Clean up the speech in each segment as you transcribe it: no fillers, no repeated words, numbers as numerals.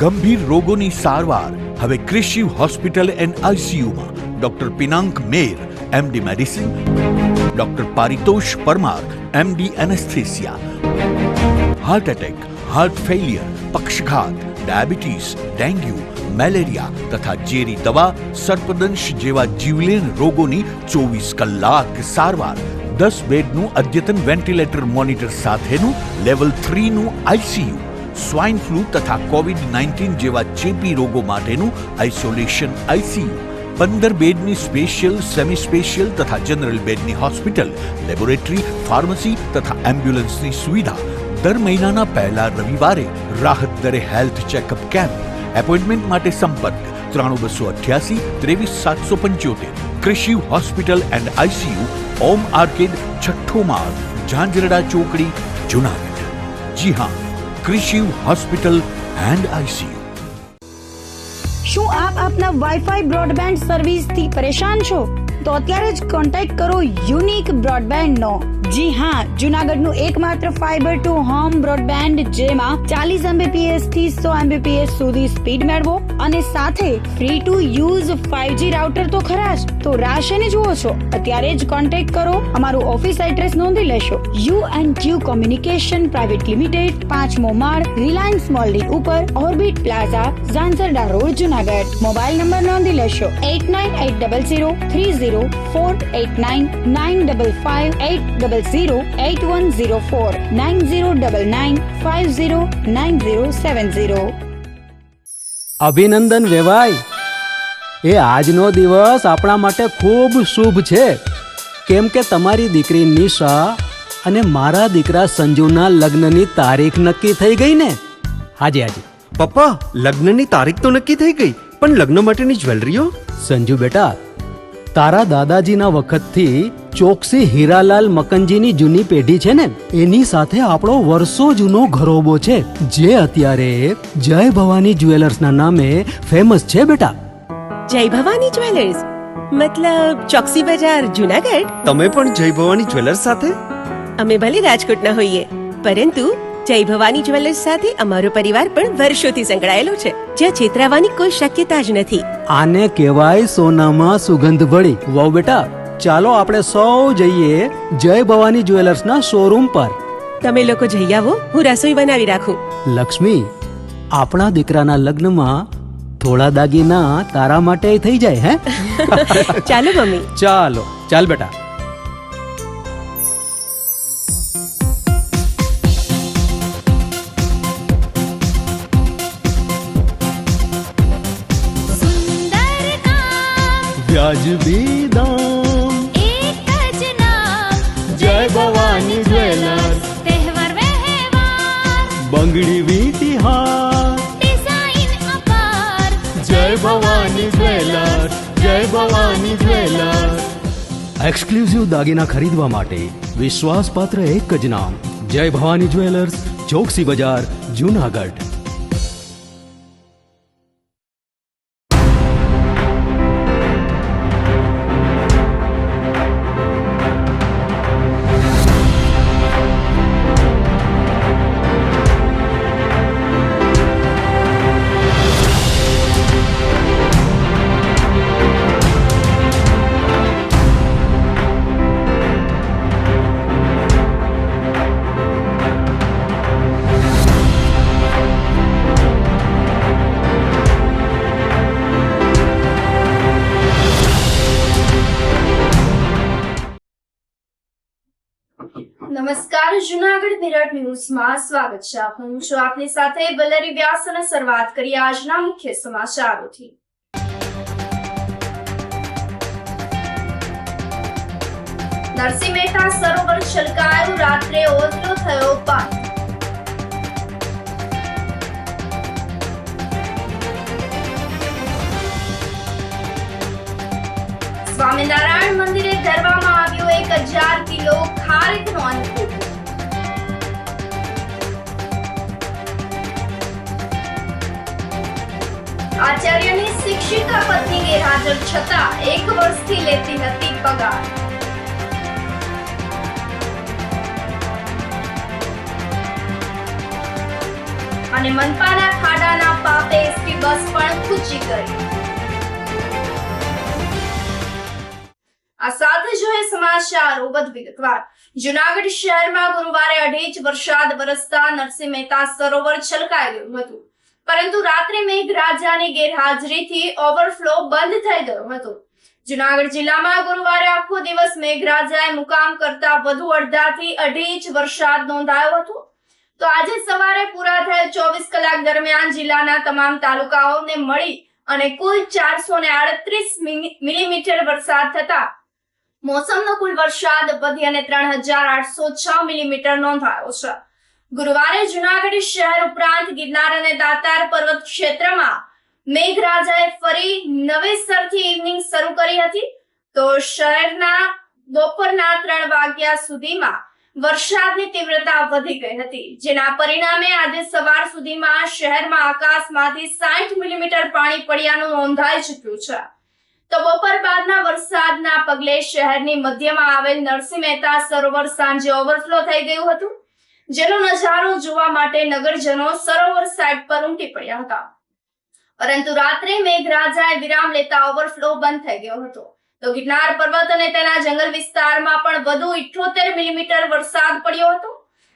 ગંભીર રોગોની સારવાર હવે કૃષિ હોસ્પિટલ એન્ડ આઈસીયુમાં doctor Pinank Mer, MD medicine, doctor Paritosh Parmar, MD anaesthesia, heart attack, heart failure, પક્ષઘાત, ડાયાબિટીસ, ડેન્ગ્યુ, મેલેરિયા તથા ઝેરી દવા, સર્પદંશ જેવા જીવલેણ રોગોની 24 કલાક સારવાર, 10 બેડનું અદ્યતન વેન્ટિલેટર મોનિટર સાથેનું લેવલ 3નું આઈસીયુ, સ્વાઇન ફ્લૂ તથા કોવિડ-19 જેવા ચેપી રોગો માટેનું આઇસોલેશન આઈસીયુ, 15 બેડની સ્પેશિયલ, સેમી સ્પેશિયલ તથા જનરલ બેડની હોસ્પિટલ, લેબોરેટરી, ફાર્મસી તથા એમ્બ્યુલન્સની સુવિધા, દર મહિનાના પહેલા રવિવારે રાહત દરે હેલ્થ ચેકઅપ કેમ્પ. એપોઇન્ટમેન્ટ માટે સંપર્ક 9288 23775. કૃષિ hospital and ICU, Om arcade, છઠ્ઠો માળ, ઝાંઝરડા ચોકડી, જુનાગઢ. જી હા, કૃષિ હોસ્પિટલ એન્ડ આઈસીયુ. શું આપ આપના વાઈફાઈ બ્રોડબેન્ડ સર્વિસથી પરેશાન છો? તો અત્યારે જ કોન્ટેક્ટ કરો યુનિક બ્રોડબેન્ડ નો. જી હા, જુનાગઢનું એકમાત્ર ફાઈબર ટુ હોમ બ્રોડબેન્ડ, જેમાં 40 Mbps થી 100 Mbps સુધી સ્પીડ મેળવો અને સાથે free to use 5G router તો ખરા જ. તો રાહ શેની જુઓ છો? અત્યારે જ કોન્ટેક્ટ કરો. અમારું ઓફિસ એડ્રેસ નોંધી લેશો. U&Q કોમ્યુનિકેશન પ્રાઇવેટ લિમિટેડ, 5મો માળ, રિલાયન્સ મોલની ઉપર, orbit plaza, Zanzarda road, Junagadh. Mobile number નોંધી લેશો 89800304899558008104 9099509070. અભિનંદન વેવાય. એ આજનો દિવસ આપણા માટે ખૂબ શુભ છે, કેમ કે તમારી દીકરી નિશા અને મારા દીકરા સંજુના લગ્નની તારીખ નક્કી થઈ ગઈ ને. હાજી હાજી પપ્પા, લગ્નની તારીખ તો નક્કી થઈ ગઈ, પણ લગ્ન માટેની જ્વેલરીઓ? સંજુ બેટા, તારા દાદાજીના વખતથી ચોકસી હીરાલાલ મકનજીની જૂની પેઢી છે ને, એની સાથે આપણો વર્ષો જૂનો ઘરોબો છે, જે અત્યારે જય ભવાની જ્વેલર્સના નામે ફેમસ છે બેટા. જય ભવાની જ્વેલર્સ મતલબ ચોકસી બજાર, જુનાગઢ? તમે પણ જય ભવાની જ્વેલર્સ સાથે? અમે ભલે રાજકોટના હોઈએ, પરંતુ જય ભવાની જ્વેલર્સ સાથે અમારો પરિવાર પણ વર્ષોથી સંકળાયેલો છે, જ્યાં છેતરાવાની કોઈ શક્યતા જ નથી. આને કહેવાય સોનામાં સુગંધ ભળી. વાવ બેટા, ચાલો આપણે સૌ જઈએ જય ભવાની જ્વેલર્સના શોરૂમ પર. તમે લોકો જઈ આવો, હું રસોઈ બનાવી રાખું. લક્ષ્મી, આપણા દીકરાના લગ્નમાં થોડા દાગીના તારા માટે થઈ જાય. હે ચાલો મમ્મી. ચાલો ચાલ બેટા. વ્યાજબી દામ, એક જ નામ, જય ભવાની જ્વેલર્સ. તહેવાર વ્યવહાર, બંગડી વીંટી હાર, ડિઝાઇન અપાર, જય ભવાની જ્વેલર્સ, જય ભવાની જ્વેલર્સ. એક્સક્લુઝિવ દાગીના ખરીદવા માટે વિશ્વાસપાત્ર એક જ નામ, જય ભવાની જ્વેલર્સ, ચોકસી બજાર, જુનાગઢ. નમસ્કાર, જુનાગઢ મિરર ન્યૂઝમાં સ્વાગત છે. હું છું આપની સાથે બલરી વ્યાસ અને શરૂઆત કરીએ આજના મુખ્ય સમાચારોથી. નરસિંહ મહેતા સરોવર છલકાયું, રાત્રે ઓઝલો થયો બંધ. સ્વામિનારાયણ મંદિરે ધરવામાં આવ્યો 1000 કિલો ખારેકનો અન્નકૂટ. આચાર્યની શિક્ષિકા પત્ની ગેરહાજર છતાં 1 વર્ષથી લેતી હતી પગાર. અને મનપાના ખાડાના પાપે સમાચારો વધુ વિગતવાર. જુનાગઢ શહેરમાં ગુરુવારે 2.5 ઇંચ વરસાદ વરસતા નરસિંહ મહેતા સરોવર છલકાઈ ગયું હતું, પરંતુ રાત્રે મેઘરાજાની ગેરહાજરીથી ઓવરફ્લો બંધ થઈ ગયો હતો. જુનાગઢ જિલ્લામાં ગુરુવારે આખો દિવસ મેઘરાજાએ મુકામ કરતા વધુ અડધાથી 2.5 ઇંચ વરસાદ નોંધાયો હતો. તો આજે સવારે પૂરા થયેલ 24 કલાક દરમિયાન જિલ્લાના તમામ તાલુકાઓને મળી અને કુલ 438 મિલીમીટર વરસાદ થતા મોસમનો કુલ વરસાદ વધી અને 3806 મિલીમીટર નોંધાયો છે. ગુરુવારે જુનાગઢ શહેર ઉપરાંત ગિરનાર અને દાતાર પર્વત ક્ષેત્રમાં મેઘરાજાએ ફરી નવેસરથી ઇવનિંગ શરૂ કરી હતી. તો શહેરના બપોરના 3 વાગ્યા સુધીમાં વરસાદની તીવ્રતા વધી ગઈ હતી, જેના પરિણામે આજે સવાર સુધીમાં શહેરમાં આકાશમાંથી 60 મિલીમીટર પાણી પડ્યાનું નોંધાઈ ચૂક્યું છે. તો બપોર બાદના વરસાદના પગલે શહેરની મધ્યમાં આવેલ નરસિંહ મહેતા સરોવર સાંજે ઓવરફ્લો થઈ ગયું હતું, જેનો નજારો જોવા માટે નગરજનો સરોવર સાઇડ પર ઉમટી પડ્યા હતા. પરંતુ રાત્રે મેઘરાજાએ વિરામ લેતા ઓવરફ્લો બંધ થઈ ગયો હતો. તો ગિરનાર પર્વત અને તેના જંગલ વિસ્તારમાં પણ વધુ 78 મિલીમીટર વરસાદ પડ્યો હતો.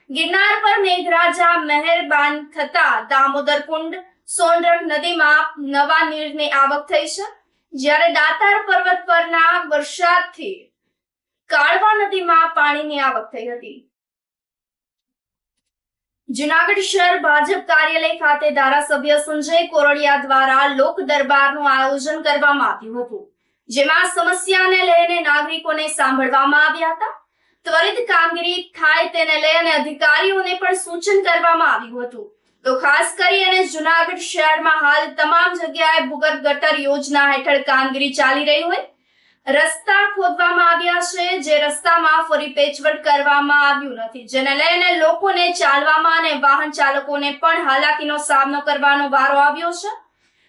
ગિરનાર પર મેઘરાજા મહેરબાન થતા દામોદર કુંડ, સોનરખ નદીમાં નવા નીરની આવક થઈ છે, જ્યારે દાતાર પર્વત પરના વરસાદથી કાળવા નદીમાં પાણીની આવક થઈ હતી. જુનાગઢ શહેર ભાજપ કાર્યાલય ખાતે ધારાસભ્ય સંજય કોરડિયા દ્વારા લોક દરબારનું આયોજન કરવામાં આવ્યું હતું, જેમાં સમસ્યાને લઈને નાગરિકોને સાંભળવામાં આવ્યા હતા. ત્વરિત કામગીરી થાય તેને લઈને અધિકારીઓને પણ સૂચન કરવામાં આવ્યું હતું. તો ખાસ કરીને જુનાગઢ શહેરમાં હાલ તમામ જગ્યાએ ભૂગર્ભ ગટર યોજના હેઠળ કામગીરી ચાલી રહી હોય, રસ્તા ખોદવામાં આવ્યા છે, જે રસ્તામાં ફરી પેચવર્ક કરવામાં આવ્યું નથી, જેને લઈને લોકોને ચાલવામાં અને વાહન ચાલકોને પણ હાલાકીનો સામનો કરવાનો વારો આવ્યો છે.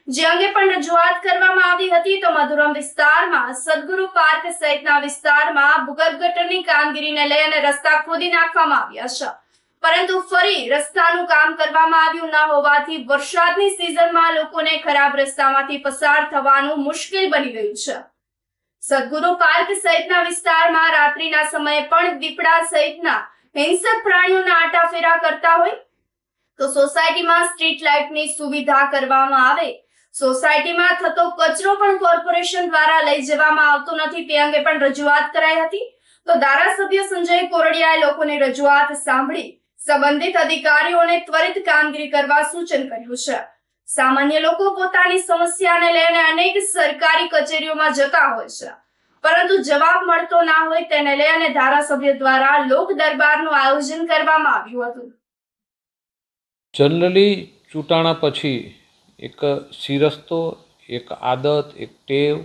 જે અંગે પણ રજૂઆત કરવામાં આવી હતી. તો મધુરમ વિસ્તારમાં સદગુરુ પાર્ક સહિતના વિસ્તારમાં ભૂગર્ભ ગટરની કામગીરીને લઈને રસ્તા ખોદી નાખવામાં આવ્યા છે, પરંતુ ફરી રસ્તાનું કામ કરવામાં આવ્યું ન હોવાથી વરસાદની સિઝનમાં લોકોને ખરાબ રસ્તામાંથી પસાર થવાનું મુશ્કેલ બની ગયું છે. સદગુરુ પાર્ક સહિતના વિસ્તારમાં રાત્રિના સમયે પણ દીપડા સહિતના હિંસક પ્રાણીઓના આટાફેરા કરતા હોય, તો સોસાયટીમાં સ્ટ્રીટ લાઇટની સુવિધા કરવામાં આવે. સોસાયટીમાં થતો કચરો પણ કોર્પોરેશન દ્વારા લઈ જવામાં આવતો નથી, તે અંગે પણ રજૂઆત કરાઈ હતી. તો ધારાસભ્ય સંજય કોરડિયાએ લોકોની રજૂઆત સાંભળી સંબંધિત અધિકારીઓને ત્વરિત કામગીરી કરવા સૂચન કર્યું છે. સામાન્ય લોકો પોતાની સમસ્યાને લઈને અનેક સરકારી કચેરીઓમાં જતા હોય છે, પરંતુ જવાબ મળતો ના હોય, તેને લઈને ધારાસભ્ય દ્વારા લોક દરબારનું આયોજન કરવામાં આવ્યું હતું. જનરલી ચૂંટાણા પછી એક શિરસ્તો, એક આદત, એક ટેવ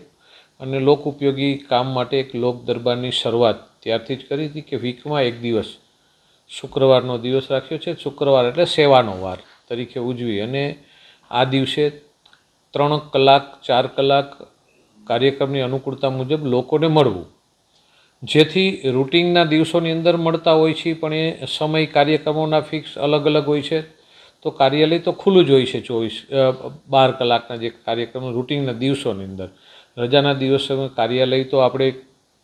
અને લોક ઉપયોગી કામ માટે એક લોક દરબારની શરૂઆત ત્યારથી જ કરી હતી કે વીકમાં એક દિવસ શુક્રવારનો દિવસ રાખ્યો છે. શુક્રવાર એટલે સેવાનો વાર તરીકે ઉજવી અને આ દિવસે 3 કલાક 4 કલાક કાર્યક્રમની અનુકૂળતા મુજબ લોકોને મળવું, જેથી રૂટિનના દિવસોની અંદર મળતા હોય છે, પણ એ સમય કાર્યક્રમોના ફિક્સ અલગ અલગ હોય છે. તો કાર્યાલય તો ખુલ્લું જ હોય છે 12 કલાકના જે કાર્યક્રમ રૂટિનના દિવસોની અંદર. રજાના દિવસોમાં કાર્યાલય તો આપણે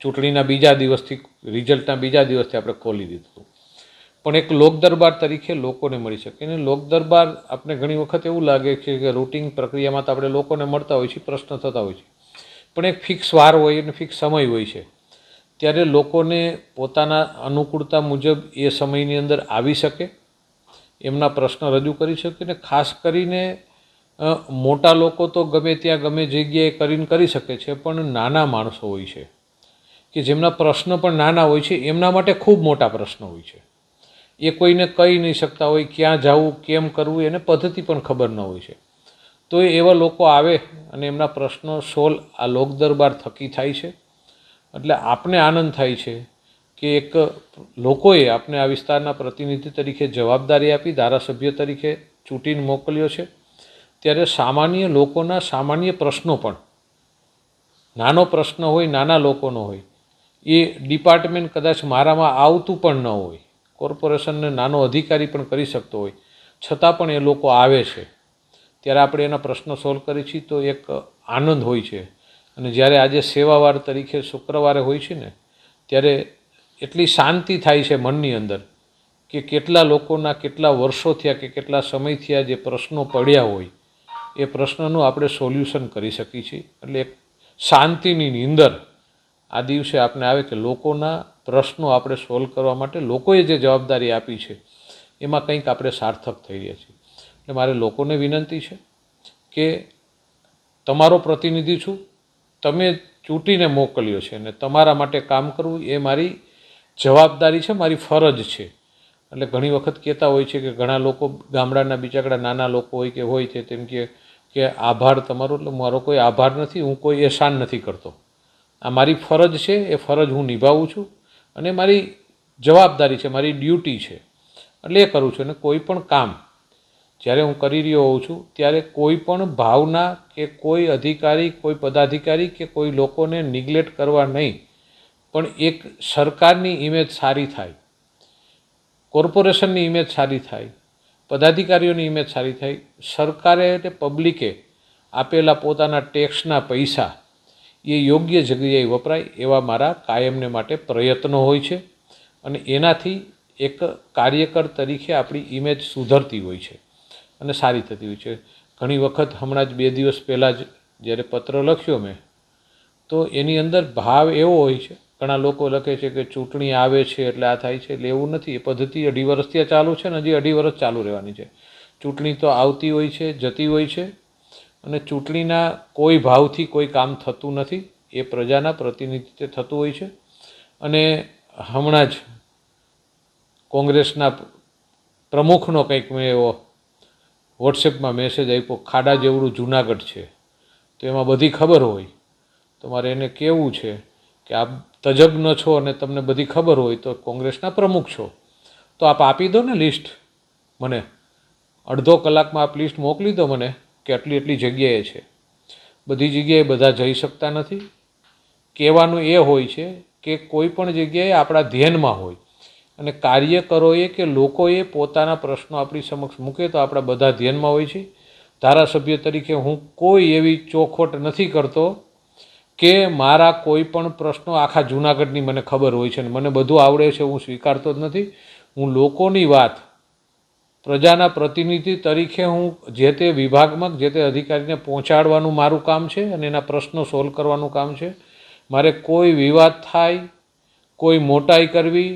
ચૂંટણીના બીજા દિવસથી, રિઝલ્ટના બીજા દિવસથી આપણે ખોલી દીધું, પણ એક લોક દરબાર તરીકે લોકોને મળી શકે. અને લોક દરબાર આપણે ઘણી વખત એવું લાગે છે કે રૂટિન પ્રક્રિયામાં તો આપણે લોકોને મળતા હોય છે, પ્રશ્ન થતા હોય છે, પણ એક ફિક્સ વાર હોય અને ફિક્સ સમય હોય છે, ત્યારે લોકોને પોતાના અનુકૂળતા મુજબ એ સમયની અંદર આવી શકે, એમના પ્રશ્ન રજૂ કરી શકે. અને ખાસ કરીને મોટા લોકો તો ગમે ત્યાં ગમે જગ્યાએ કરીને કરી શકે છે, પણ નાના માણસો હોય છે કે જેમના પ્રશ્ન પણ નાના હોય છે, એમના માટે ખૂબ મોટા પ્રશ્ન હોય છે. એ કોઈને કહી નહીં શકતા હોય, ક્યાં જવું, કેમ કરવું, એને પદ્ધતિ પણ ખબર ન હોય છે. તો એવા લોકો આવે અને એમના પ્રશ્નો સોલ્વ આ લોક દરબાર થકી થાય છે. એટલે આપને આનંદ થાય છે કે એક લોકોએ આપણે આ વિસ્તારના પ્રતિનિધિ તરીકે જવાબદારી આપી, ધારાસભ્ય તરીકે ચૂંટીને મોકલ્યો છે, ત્યારે સામાન્ય લોકોના સામાન્ય પ્રશ્નો પણ, નાનો પ્રશ્ન હોય, નાના લોકોનો હોય, એ ડિપાર્ટમેન્ટ કદાચ મારામાં આવતું પણ ન હોય, કોર્પોરેશનને નાનો અધિકારી પણ કરી શકતો હોય, છતાં પણ એ લોકો આવે છે, ત્યારે આપણે એના પ્રશ્નો સોલ્વ કરીએ છીએ, તો એક આનંદ હોય છે. અને જ્યારે આજે સેવાવાર તરીકે શુક્રવારે હોય છે ને, ત્યારે એટલી શાંતિ થાય છે મનની અંદર કે કેટલા લોકોના કેટલા વર્ષો થયા કે કેટલા સમય થયા જે પ્રશ્નો પડ્યા હોય એ પ્રશ્નનું આપણે સોલ્યુશન કરી શકીએ છીએ. એટલે એક શાંતિની નીંદર આ દિવસે આપણે આવે કે લોકોના પ્રશ્નો આપણે સોલ્વ કરવા માટે લોકોએ જે જવાબદારી આપી છે એમાં કંઈક આપણે સાર્થક થઈ રહ્યા છીએ. એટલે મારે લોકોને વિનંતી છે કે તમારો પ્રતિનિધિ છું, તમે ચૂંટીને મોકલ્યો છે અને તમારા માટે કામ કરવું એ મારી જવાબદારી છે, મારી ફરજ છે. એટલે ઘણી વખત કહેતા હોય છે કે ઘણા લોકો ગામડાના બિચારા નાના લોકો હોય કે હોય છે તેમ કે આભાર તમારો. એટલે મારો કોઈ આભાર નથી, હું કોઈ એહસાન નથી કરતો. આ મારી ફરજ છે, એ ફરજ હું નિભાવું છું અને મારી જવાબદારી છે, મારી ડ્યુટી છે, એટલે એ કરું છું. અને કોઈ પણ કામ જ્યારે હું કરી રહ્યો હોઉં છું ત્યારે કોઈ પણ ભાવના કે કોઈ અધિકારી, કોઈ પદાધિકારી કે કોઈ લોકોને નિગ્લેક્ટ કરવા નહીં, પણ એક સરકારની ઇમેજ સારી થાય, કોર્પોરેશનની ઇમેજ સારી થાય, પદાધિકારીઓની ઇમેજ સારી થાય, સરકારે અને પબ્લિકે આપેલા પોતાના ટેક્સના પૈસા એ યોગ્ય જગ્યાએ વપરાય એવા મારા કાયમને માટે પ્રયત્નો હોય છે. અને એનાથી એક કાર્યકર તરીકે આપણી ઇમેજ સુધરતી હોય છે અને સારી થતી હોય છે. ઘણી વખત હમણાં જ 2 દિવસ પહેલાં જ જ્યારે પત્ર લખ્યો મેં, તો એની અંદર ભાવ એવો હોય છે, ઘણા લોકો લખે છે કે ચૂંટણી આવે છે એટલે આ થાય છે. એટલે એવું નથી. એ પદ્ધતિ 2.5 વર્ષથી ચાલુ છે ને હજી 2.5 વર્ષ ચાલુ રહેવાની છે. ચૂંટણી તો આવતી હોય છે, જતી હોય છે અને ચૂંટણીના કોઈ ભાવથી કોઈ કામ થતું નથી. એ પ્રજાના પ્રતિનિધિત્વ થતું હોય છે. અને હમણાં જ કોંગ્રેસના પ્રમુખનો કંઈક મેં એવો વોટ્સએપમાં મેસેજ આપ્યો, ખાડા જેવડું જુનાગઢ છે. તો એમાં બધી ખબર હોય તો મારે એને કહેવું છે કે આપ તજજ્ઞ છો અને તમને બધી ખબર હોય તો કોંગ્રેસના પ્રમુખ છો તો આપ આપી દો ને લિસ્ટ મને. અડધો કલાકમાં આપ લિસ્ટ મોકલી દો મને કે આટલી એટલી જગ્યાએ છે. બધી જગ્યાએ બધા જઈ શકતા નથી. કહેવાનું એ હોય છે કે કોઈ પણ જગ્યાએ આપણા ધ્યાનમાં હોય અને કાર્યકરોએ કે લોકોએ પોતાના પ્રશ્નો આપણી સમક્ષ મૂકે તો આપણા બધા ધ્યાનમાં હોય છે. ધારાસભ્ય તરીકે હું કોઈ એવી ચોખવટ નથી કરતો કે મારા કોઈ પણ પ્રશ્નો આખા જૂનાગઢની મને ખબર હોય છે અને મને બધું આવડે છે, હું સ્વીકારતો જ નથી. હું લોકોની વાત પ્રજાના પ્રતિનિધિ તરીકે હું જે તે વિભાગમાં જે તે અધિકારીને પહોંચાડવાનું મારું કામ છે અને એના પ્રશ્નો સોલ્વ કરવાનું કામ છે. મારે કોઈ વિવાદ થાય, કોઈ મોટાઈ કરવી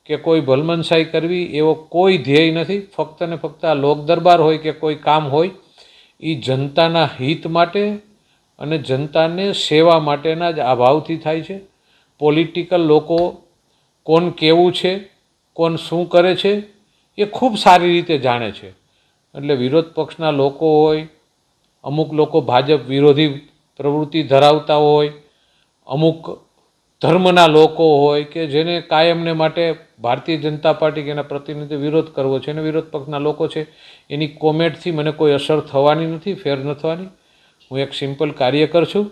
કે કોઈ ભલમનસાઈ કરવી એવો કોઈ ધ્યેય નથી. ફક્ત ને ફક્ત આ લોક દરબાર હોય કે કોઈ કામ હોય એ જનતાના હિત માટે અને જનતાને સેવા માટેના જ અભાવથી થાય છે. પોલિટિકલ લોકો કોણ કેવું છે, કોણ શું કરે છે એ ખૂબ સારી રીતે જાણે છે. એટલે વિરોધ પક્ષના લોકો હોય, અમુક લોકો ભાજપ વિરોધી પ્રવૃત્તિ ધરાવતા હોય, અમુક ધર્મના લોકો હોય કે જેને કાયમને માટે ભારતીય જનતા પાર્ટી કે એના પ્રતિનિધિ વિરોધ કરવો છે અને વિરોધ પક્ષના લોકો છે એની કોમેન્ટથી મને કોઈ અસર થવાની નથી, ફેર ન થવાની. હું એક સિમ્પલ કાર્યકર છું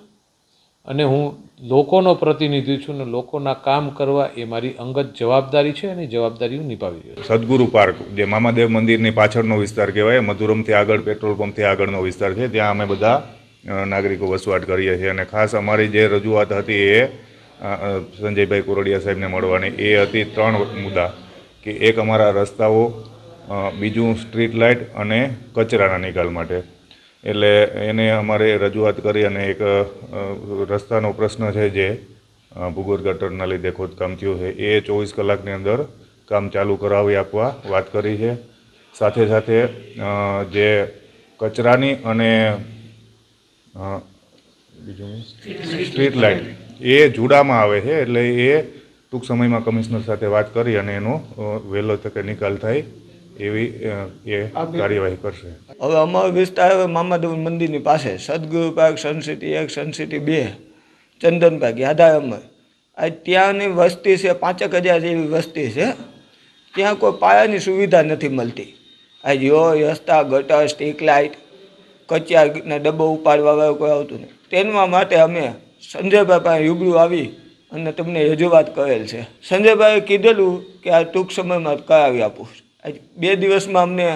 અને હું લોકોનો પ્રતિનિધિ છું અને લોકોના કામ કરવા એ મારી અંગત જવાબદારી છે અને જવાબદારી હું નિભાવી રહ્યો છું. સદગુરુ પાર્ક જે મામાદેવ મંદિરની પાછળનો વિસ્તાર કહેવાય, મધુરમથી આગળ પેટ્રોલ પંપથી આગળનો વિસ્તાર છે, ત્યાં અમે બધા નાગરિકો વસવાટ કરીએ છીએ. અને ખાસ અમારી જે રજૂઆત હતી એ સંજયભાઈ કોરડિયા સાહેબને મળવાની એ હતી 3 મુદ્દા કે એક અમારા રસ્તાઓ, બીજું સ્ટ્રીટ લાઇટ અને કચરાના નિકાલ માટે. એટલે એને અમારે રજૂઆત કરી અને એક રસ્તાનો પ્રશ્ન છે જે ભૂગર્ભ ગટરના લીધે ખોદકામ થયું છે એ 24 કલાકની અંદર કામ ચાલુ કરાવી આપવા વાત કરી છે. સાથે સાથે જે કચરાની અને બીજું સ્ટ્રીટ લાઇટ એ જુડામાં આવે છે એટલે એ ટૂંક સમયમાં કમિશનર સાથે વાત કરી અને એનો વહેલો તકે નિકાલ થાય એવી એ કાર્યવાહી કરશે. હવે અમારો વિસ્તાર હવે મામાદેવ મંદિરની પાસે સદગુરુ પાર્ક, સનસિટી 1, સનસિટી 2, ચંદન પાર્ક, યાદા અમર, આ ત્યાંની વસ્તી છે 5,000 જેવી વસ્તી છે. ત્યાં કોઈ પાયાની સુવિધા નથી મળતી. આ રસ્તા, ગટર, સ્ટ્રીટ લાઇટ, કચરાના ડબ્બો ઉપાડવા વાળું કોઈ આવતું નહીં. તેના માટે અમે સંજયભાઈ પાસે રૂબરૂ આવી અને તમને રજૂઆત કરેલ છે. સંજયભાઈએ કીધેલું કે આ ટૂંક સમયમાં કરાવી આપું. 2 દિવસમાં અમને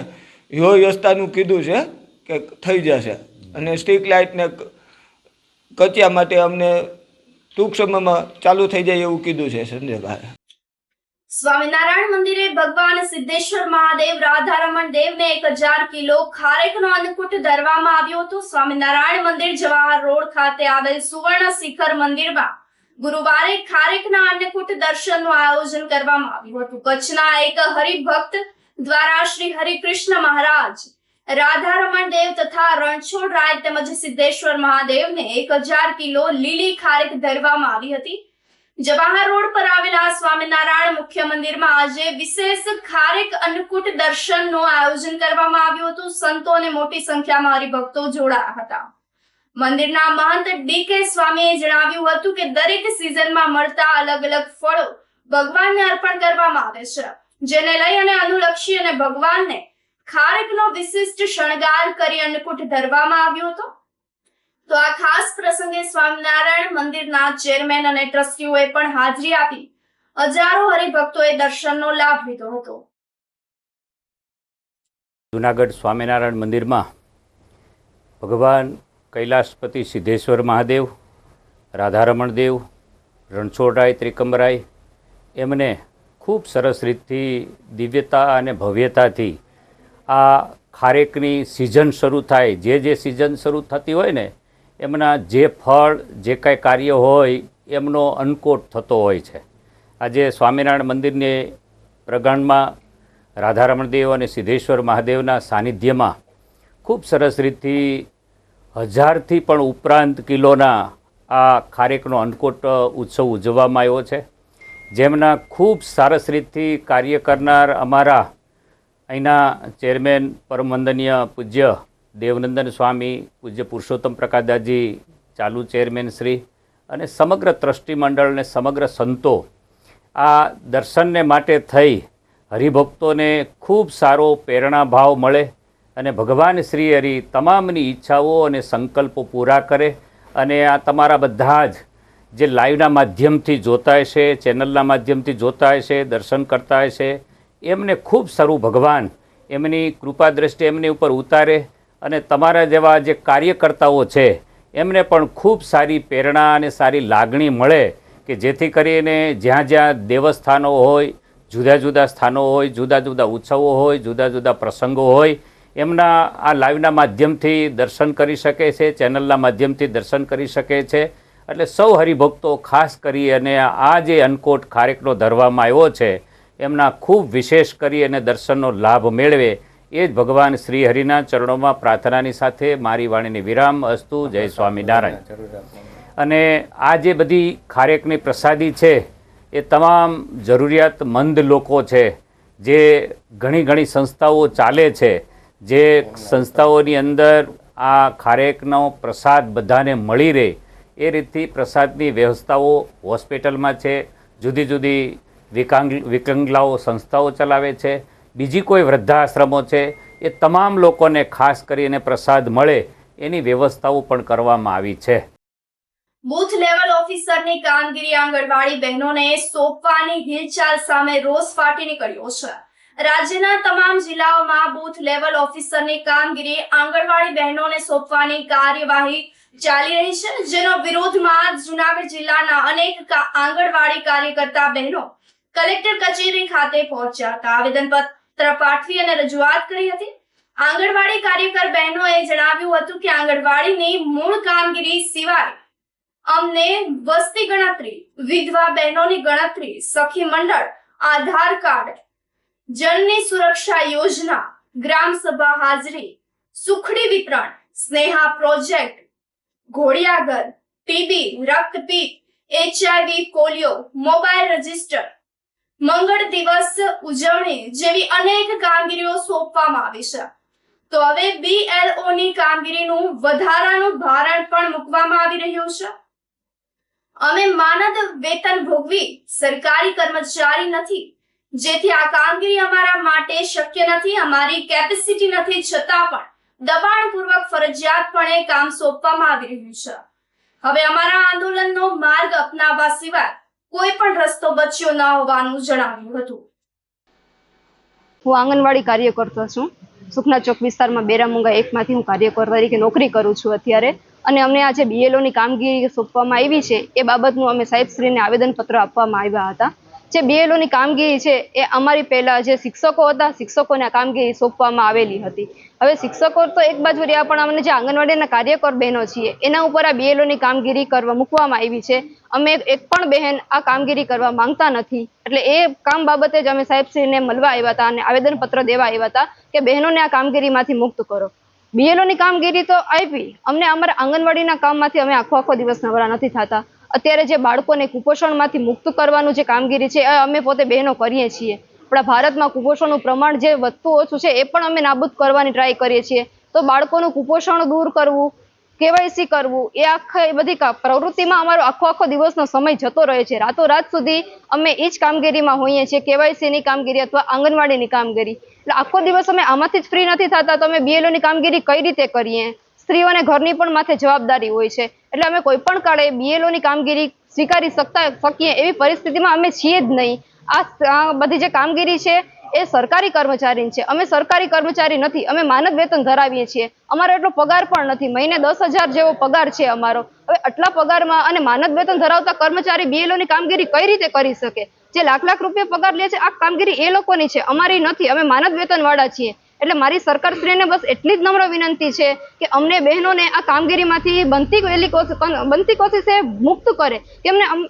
રસ્તાનું કીધું છે કે થઈ જશે અને સ્ટ્રીટ લાઇટને કચરા માટે અમને ટૂંક સમયમાં ચાલુ થઈ જાય એવું કીધું છે સંજયભાઈ. સ્વામિનારાયણ મંદિરે ભગવાન સિદ્ધેશ્વર મહાદેવ રાધારમણ દેવને 1000 કિલો ખારેકનો અન્નકૂટ ધરવામાં આવ્યો હતો. સ્વામિનારાયણ મંદિર જવાહર રોડ ખાતે આવેલ સુવર્ણ શિખર મંદિરમાં ગુરુવારે ખારેકના અન્નકૂટ દર્શનનું આયોજન કરવામાં આવ્યું હતું. કચ્છના એક હરિભક્ત દ્વારા શ્રી હરિકૃષ્ણ મહારાજ, રાધારમણ દેવ તથા રણછોડરાય તેમજ સિદ્ધેશ્વર મહાદેવને 1000 કિલો લીલી ખારેક ધરવામાં આવી હતી. જવાહર રોડ પર આવેલા સ્વામિનારાયણ મુખ્ય મંદિરમાં આજે વિશેષ ખારેક અન્નકૂટ દર્શનનું આયોજન કરવામાં આવ્યું હતું. સંતો અને મોટી સંખ્યામાં હરિભક્તો જોડાયા હતા. મંદિરના મહંત ડી.કે. સ્વામીએ જણાવ્યું હતું કે દરેક સિઝનમાં મળતા અલગ અલગ ફળો ભગવાનને અર્પણ કરવામાં આવે છે, જેને લઈ અને અનુલક્ષી અને ભગવાનને ખારેકનો વિશિષ્ટ શણગાર કરી અન્નકૂટ ધરવામાં આવ્યો હતો. તો આ ખાસ પ્રસંગે સ્વામિનારાયણ મંદિરના ચેરમેન અને ટ્રસ્ટીઓએ પણ હાજરી આપી હજારો હરિભક્તોએ દર્શનનો લાભ લીધો હતો. જૂનાગઢ સ્વામિનારાયણ મંદિરમાં ભગવાન કૈલાસપતિ સિદ્ધેશ્વર મહાદેવ, રાધારમણ દેવ, રણછોડરાય, ત્રિકમરાય એમને ખૂબ સરસ રીતથી દિવ્યતા અને ભવ્યતાથી આ ખારેકની સિઝન શરૂ થાય, જે સિઝન શરૂ થતી હોય ને એમના જે ફળ, જે કાંઈ કાર્ય હોય એમનો અન્નકૂટ થતો હોય છે. આજે સ્વામિનારાયણ મંદિરની પ્રગાણમાં રાધારમણ દેવ અને સિદ્ધેશ્વર મહાદેવના સાનિધ્યમાં ખૂબ સરસ રીતથી 1000થી પણ ઉપરાંત કિલોના આ ખારેકનો અન્નકૂટ ઉત્સવ ઉજવવામાં આવ્યો છે. જેમના ખૂબ સરસ રીતથી કાર્ય કરનાર અમારા અહીંના ચેરમેન પરમ વંદનીય પૂજ્ય દેવનંદન સ્વામી, પૂજ્ય પુરુષોત્તમ પ્રકાશદાસજી ચાલુ ચેરમેન શ્રી અને સમગ્ર ટ્રસ્ટી મંડળ અને સમગ્ર સંતો આ દર્શનને માટે થઈ હરિભક્તોને ખૂબ સારો પ્રેરણાભાવ મળે અને ભગવાન શ્રી હરિ તમામની ઈચ્છાઓ અને સંકલ્પો પૂરા કરે. અને આ તમારા બધા જ જે લાઈવના માધ્યમથી જોતા હશે, ચેનલના માધ્યમથી જોતા હશે, દર્શન કરતા હશે, એમને ખૂબ સારું ભગવાન એમની કૃપા દ્રષ્ટિ એમની ઉપર ઉતારે અને તમારા જેવા જે કાર્યકર્તાઓ છે એમને પણ ખૂબ સારી પ્રેરણા અને સારી લાગણી મળે કે જેથી કરીને જ્યાં જ્યાં દેવસ્થાનો હોય, જુદા જુદા સ્થાનો હોય, જુદા જુદા ઉત્સવો હોય, જુદા જુદા પ્રસંગો હોય, એમના આ લાઈવના માધ્યમથી દર્શન કરી શકે છે, ચેનલના માધ્યમથી દર્શન કરી શકે છે. એટલે સૌ હરિભક્તો ખાસ કરી અને આ જે અન્નકૂટ ખારેકનો ધરવામાં આવ્યો છે એમના ખૂબ વિશેષ કરી અને દર્શનનો લાભ મેળવે એ જ ભગવાન શ્રી હરિના ચરણોમાં પ્રાર્થનાની સાથે મારી વાણીની વિરામ અસ્તુ. જય સ્વામિનારાયણ. અને આ જે બધી ખારેકની પ્રસાદી છે એ તમામ જરૂરિયાતમંદ લોકો છે, જે ઘણી સંસ્થાઓ ચાલે છે, જે સંસ્થાઓની અંદર આ ખારેકનો પ્રસાદ બધાને મળી રહે એ રીતથી પ્રસાદની વ્યવસ્થાઓ હોસ્પિટલમાં છે, જુદી જુદી વિકલાંગલાઓ સંસ્થાઓ ચલાવે છે, બીજી કોઈ વૃદ્ધાશ્રમો છે, એ તમામ લોકોને ખાસ કરીને પ્રસાદ મળે એની વ્યવસ્થાઓ પણ કરવામાં આવી છે. બૂથ લેવલ ઓફિસરની કામગીરી આંગણવાડી બહેનોને સોંપવાની હિલચાલ સામે રોષ ફાટી નીકળ્યો છે. રાજ્યના તમામ જિલ્લાઓમાં બૂથ લેવલ ઓફિસરની કામગીરી આંગણવાડી બહેનોને સોંપવાની કાર્યવાહી ચાલી રહી છે, જેનો વિરોધમાં જૂનાગઢ જિલ્લાના અનેક આંગણવાડી કાર્યકર્તા બહેનો કલેક્ટર કચેરી ખાતે પહોંચ્યા હતા. આવેદનપત્ર પાઠવી અને રજૂઆત કરી હતી. આંગણવાડી કાર્યકર બહેનોએ જણાવ્યું હતું કે આંગણવાડીની મૂળ કામગીરી સિવાય અમને વસ્તી ગણતરી, વિધવા બહેનોની ગણતરી, સખી મંડળ, આધાર કાર્ડ, જનની સુરક્ષા યોજના, ગ્રામ સભા હાજરી, સુખડી વિતરણ, સ્નેહા પ્રોજેક્ટ, ઘોડિયાઘર, ટીબી, રક્તપીત, HIV, પોલિયો, મોબાઈલ રજિસ્ટર, મંગળ દિવસ ઉજવણી જેવી અનેક કામગીરીઓ સોંપવામાં આવી છે. તો હવે BLO ની કામગીરીનું વધારાનું ભારણ પણ મૂકવામાં આવી રહ્યું છે. અમે માનદ વેતન ભોગવી સરકારી કર્મચારી નથી, જેથી આ કામગીરી અમારા માટે શક્ય નથી. અમારી કેપેસિટી નથી, છતાં પણ દબાણપૂર્વક ફરજિયાતપણે કામ સોંપવામાં આવી રહ્યું છે. હવે અમારા આંદોલનનો માર્ગ અપનાવવા સિવાય કોઈ પણ રસ્તો બચ્યો ન હોવાનું જણાવ્યું હતું. હું આંગણવાડી કાર્યકર્તા છું. સુખના ચોક વિસ્તારમાં બેરામુંગા એકમાંથી હું કાર્યકર તરીકે નોકરી કરું છું અત્યારે. અને અમને આ જે BLOની કામગીરી સોંપવામાં આવી છે એ બાબતનું અમે સાહેબશ્રીને આવેદનપત્ર આપવામાં આવ્યા હતા. જે BLOની કામગીરી છે એ અમારી પહેલાં જે શિક્ષકો હતા, શિક્ષકોને આ કામગીરી સોંપવામાં આવેલી હતી. હવે શિક્ષકો તો એક બાજુ રહ્યા, પણ અમને જે આંગણવાડીના કાર્યકર બહેનો છીએ એના ઉપર આ BLOની કામગીરી કરવા મૂકવામાં આવી છે. અમે એક પણ બહેન આ કામગીરી કરવા માંગતા નથી, એટલે એ કામ બાબતે જ અમે સાહેબશ્રીને મળવા આવ્યા હતા અને આવેદનપત્ર દેવા આવ્યા હતા કે બહેનોને આ કામગીરીમાંથી મુક્ત કરો. BLOની કામગીરી તો આપી, અમને અમારા આંગણવાડીના કામમાંથી અમે આખો દિવસ નવરા નથી થતા. અત્યારે જે બાળકોને કુપોષણમાંથી મુક્ત કરવાનું જે કામગીરી છે એ અમે પોતે બહેનો કરીએ છીએ. આપણા ભારતમાં કુપોષણનું પ્રમાણ જે વધતું ઓછું છે એ પણ અમે નાબૂદ કરવાની ટ્રાય કરીએ છીએ. તો બાળકોનું કુપોષણ દૂર કરવું, KYC કરવું, એ આખી બધી પ્રવૃત્તિમાં અમારો આખો દિવસનો સમય જતો રહે છે. રાતોરાત સુધી અમે એ જ કામગીરીમાં હોઈએ છીએ, KYCની કામગીરી અથવા આંગણવાડીની કામગીરી. એટલે આખો દિવસ અમે આમાંથી જ ફ્રી નથી થતા, તો અમે BLOની કામગીરી કઈ રીતે કરીએ? સ્ત્રીઓને ઘરની પણ માથે જવાબદારી હોય છે, એટલે અમે કોઈ પણ કાળે BLOની કામગીરી સ્વીકારી શકીએ એવી પરિસ્થિતિમાં અમે છીએ જ નહીં. આ બધી જે કામગીરી છે એ સરકારી કર્મચારી છે, અમે સરકારી કર્મચારી નથી, અમે માનદ વેતન ધરાવીએ છીએ. અમારો એટલો પગાર પણ નથી, મહિને 10,000 જેવો પગાર છે અમારો. હવે આટલા પગારમાં અને માનદ વેતન ધરાવતા કર્મચારી BLOની કામગીરી કઈ રીતે કરી શકે? જે લાખ રૂપિયા પગાર લે છે આ કામગીરી એ લોકોની છે, અમારી નથી. અમે માનદ વેતન વાળા છીએ. એટલે મારી સરકારશ્રીને બસ એટલી જ નમ્ર વિનંતી છે કે અમને બહેનોને આ કામગીરીમાંથી બનતી કોશિશે મુક્ત કરે. કે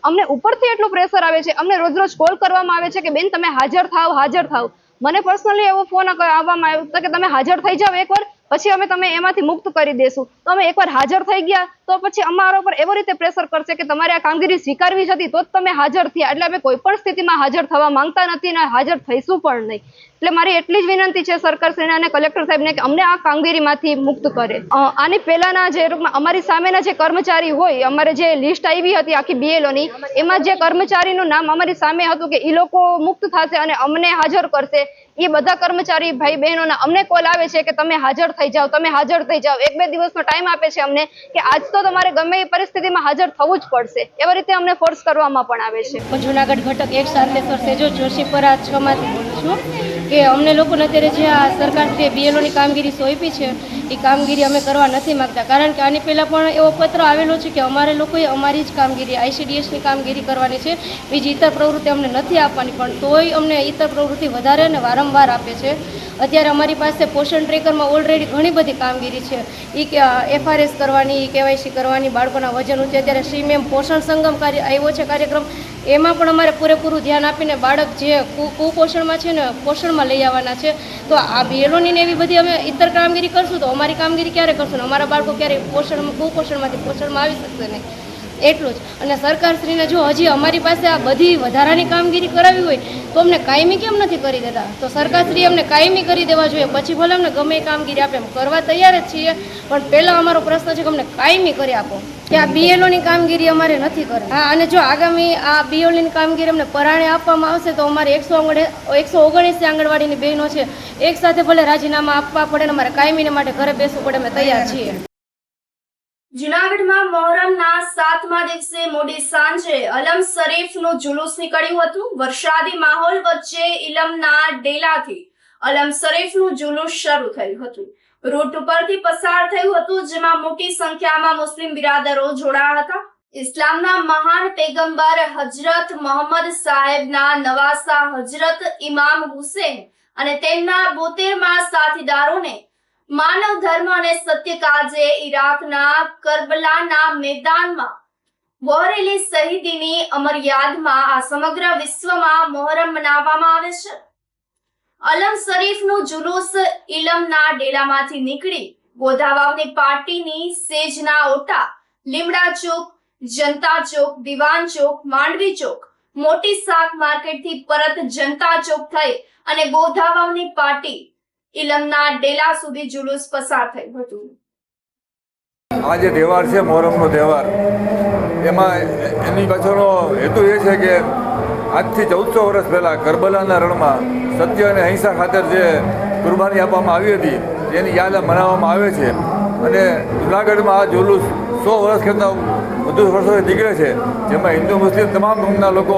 અમને ઉપરથી એટલું પ્રેશર આવે છે, અમને રોજ કોલ કરવામાં આવે છે કે બેન તમે હાજર થાવ. મને પર્સનલી એવો ફોન આવવામાં આવ્યો કે તમે હાજર થઈ જાઓ એકવાર, પછી અમે તમે એમાંથી મુક્ત કરી દેશું. તો અમે એકવાર હાજર થઈ ગયા તો પછી અમારા ઉપર એવો રીતે પ્રેશર કરશે કે તમારે આ કામગીરી સ્વીકારવી જ હતી તો જ તમે હાજર થયા. એટલે અમે કોઈ પણ સ્થિતિમાં હાજર થવા માંગતા નથી અને હાજર થઈશું પણ નહીં. એટલે મારી એટલી જ વિનંતી છે સરકારશ્રીને અને કલેક્ટર સાહેબને કે અમને આ કામગીરીમાંથી મુક્ત કરે. આની પહેલાના જે અમારી સામેના જે કર્મચારી હોય, અમારે જે લિસ્ટ આવી હતી આખી BLOની, એમાં જે કર્મચારીનું નામ અમારી સામે હતું કે એ લોકો મુક્ત થશે અને અમને હાજર કરશે. એ બધા કર્મચારી ભાઈ બહેનોના અમને કોલ આવે છે કે તમે હાજર થઈ જાઓ. 1-2 દિવસનો ટાઈમ આપે છે અમને કે આજ તો તમારે ગમે એ પરિસ્થિતિમાં હાજર થવું જ પડશે. એવી રીતે અમને ફોર્સ કરવામાં પણ આવે છે. હું જુનાગઢ ઘટક 1 શાંતેશ્વર સેજો જોશીપરા 6 માંથી બોલું છું કે અમને લોકોને અત્યારે જે આ સરકારશ્રીએ BLOની કામગીરી સોંપી છે એ કામગીરી અમે કરવા નથી માગતા. કારણ કે આની પહેલાં પણ એવો પત્ર આવેલો છે કે અમારે લોકોએ અમારી જ કામગીરી ICDSની કામગીરી કરવાની છે, બીજી ઇતર પ્રવૃત્તિ અમને નથી આપવાની, પણ તોય અમને ઇતર પ્રવૃત્તિ વધારે અને વારંવાર આપે છે. અત્યારે અમારી પાસે પોષણ ટ્રેકરમાં ઓલરેડી ઘણી બધી કામગીરી છે. FRS કરવાની, KYC કરવાની, બાળકોના વજન ઊંચે. અત્યારે શ્રી મેમ પોષણ સંગમ આવ્યો છે કાર્યક્રમ, એમાં પણ અમારે પૂરેપૂરું ધ્યાન આપીને બાળક જે કુપોષણમાં છે ને પોષણમાં લઈ આવવાના છે. તો આ BLOની ને એવી બધી અમે ઇતર કામગીરી કરશું તો અમારી કામગીરી ક્યારે કરશું? અમારા બાળકો ક્યારે કુપોષણમાંથી પોષણમાં આવી શકશે નહીં. એટલું જ. અને સરકારશ્રીને જો હજી અમારી પાસે આ બધી વધારાની કામગીરી કરાવી હોય તો અમને કાયમી કેમ નથી કરી દેતા? તો સરકારશ્રી અમને કાયમી કરી દેવા જોઈએ, પછી ભલે અમને ગમે એ કામગીરી આપે, કરવા તૈયાર જ છીએ, પણ પહેલાં અમારો પ્રશ્ન છે કે અમને કાયમી કરી આપો કે આ BLOની કામગીરી અમારે નથી કરવી. હા, અને જો આગામી આ BLOની કામગીરી અમને પરાણે આપવામાં આવશે તો અમારે 119 આંગણવાડીની બહેનો છે એક સાથે ભલે રાજીનામા આપવા પડે ને અમારે કાયમીને માટે ઘરે બેસવું પડે, અમે તૈયાર છીએ. જૂનાગઢમાં મોહરમના 7મા દિવસે મોડી સાંજે અલમ શરીફનું જુલુસ નીકળ્યું હતું. વરસાદી માહોલ વચ્ચે ઇલમના ડેલાથી અલમ શરીફનું જુલુસ શરૂ થયું હતું. રૂટ ઉપરથી પસાર થયું હતું, જેમાં મોટી સંખ્યામાં મુસ્લિમ બિરાદરો જોડાયા હતા. ઇસ્લામના મહાન પેગમ્બર હજરત મોહમ્મદ સાહેબના નવાસા હજરત ઇમામ હુસેન અને તેમના 72મા સાથીદારોને માનવ ધર્મ અને સત્ય કાજે ઈરાકના કરબલાના મેદાનમાં વહોરેલી શહીદીની અમર યાદમાં આ સમગ્ર વિશ્વમાં મોહરમ મનાવવામાં આવે છે. અલમ શરીફનું જુલુસ ઇલમના ડેલામાંથી નીકળી ગોધાવાવની પાર્ટીની સેજના ઓટા, લીમડા ચોક, જનતા ચોક, દિવાન ચોક, માંડવી ચોક, મોટી શાક માર્કેટથી પરત જનતા ચોક થઈ અને ગોધાવાવની પાર્ટી ઇલમના ડેલા સુધી જુલુસ પસાર થયું હતું. આ જે તહેવાર છે મોહરમનો તહેવાર, એમાં એની પાછળનો હેતુ એ છે કે આજથી 1400 વર્ષ પહેલાં કરબલાના રણમાં સત્ય અને અહિંસા ખાતર જે કુરબાની આપવામાં આવી હતી એની યાદ મનાવવામાં આવે છે. અને જૂનાગઢમાં આ જુલુસ 100 વર્ષ કરતાં વધુ વર્ષોથી નીકળે છે, જેમાં હિન્દુ મુસ્લિમ તમામ ધર્મના લોકો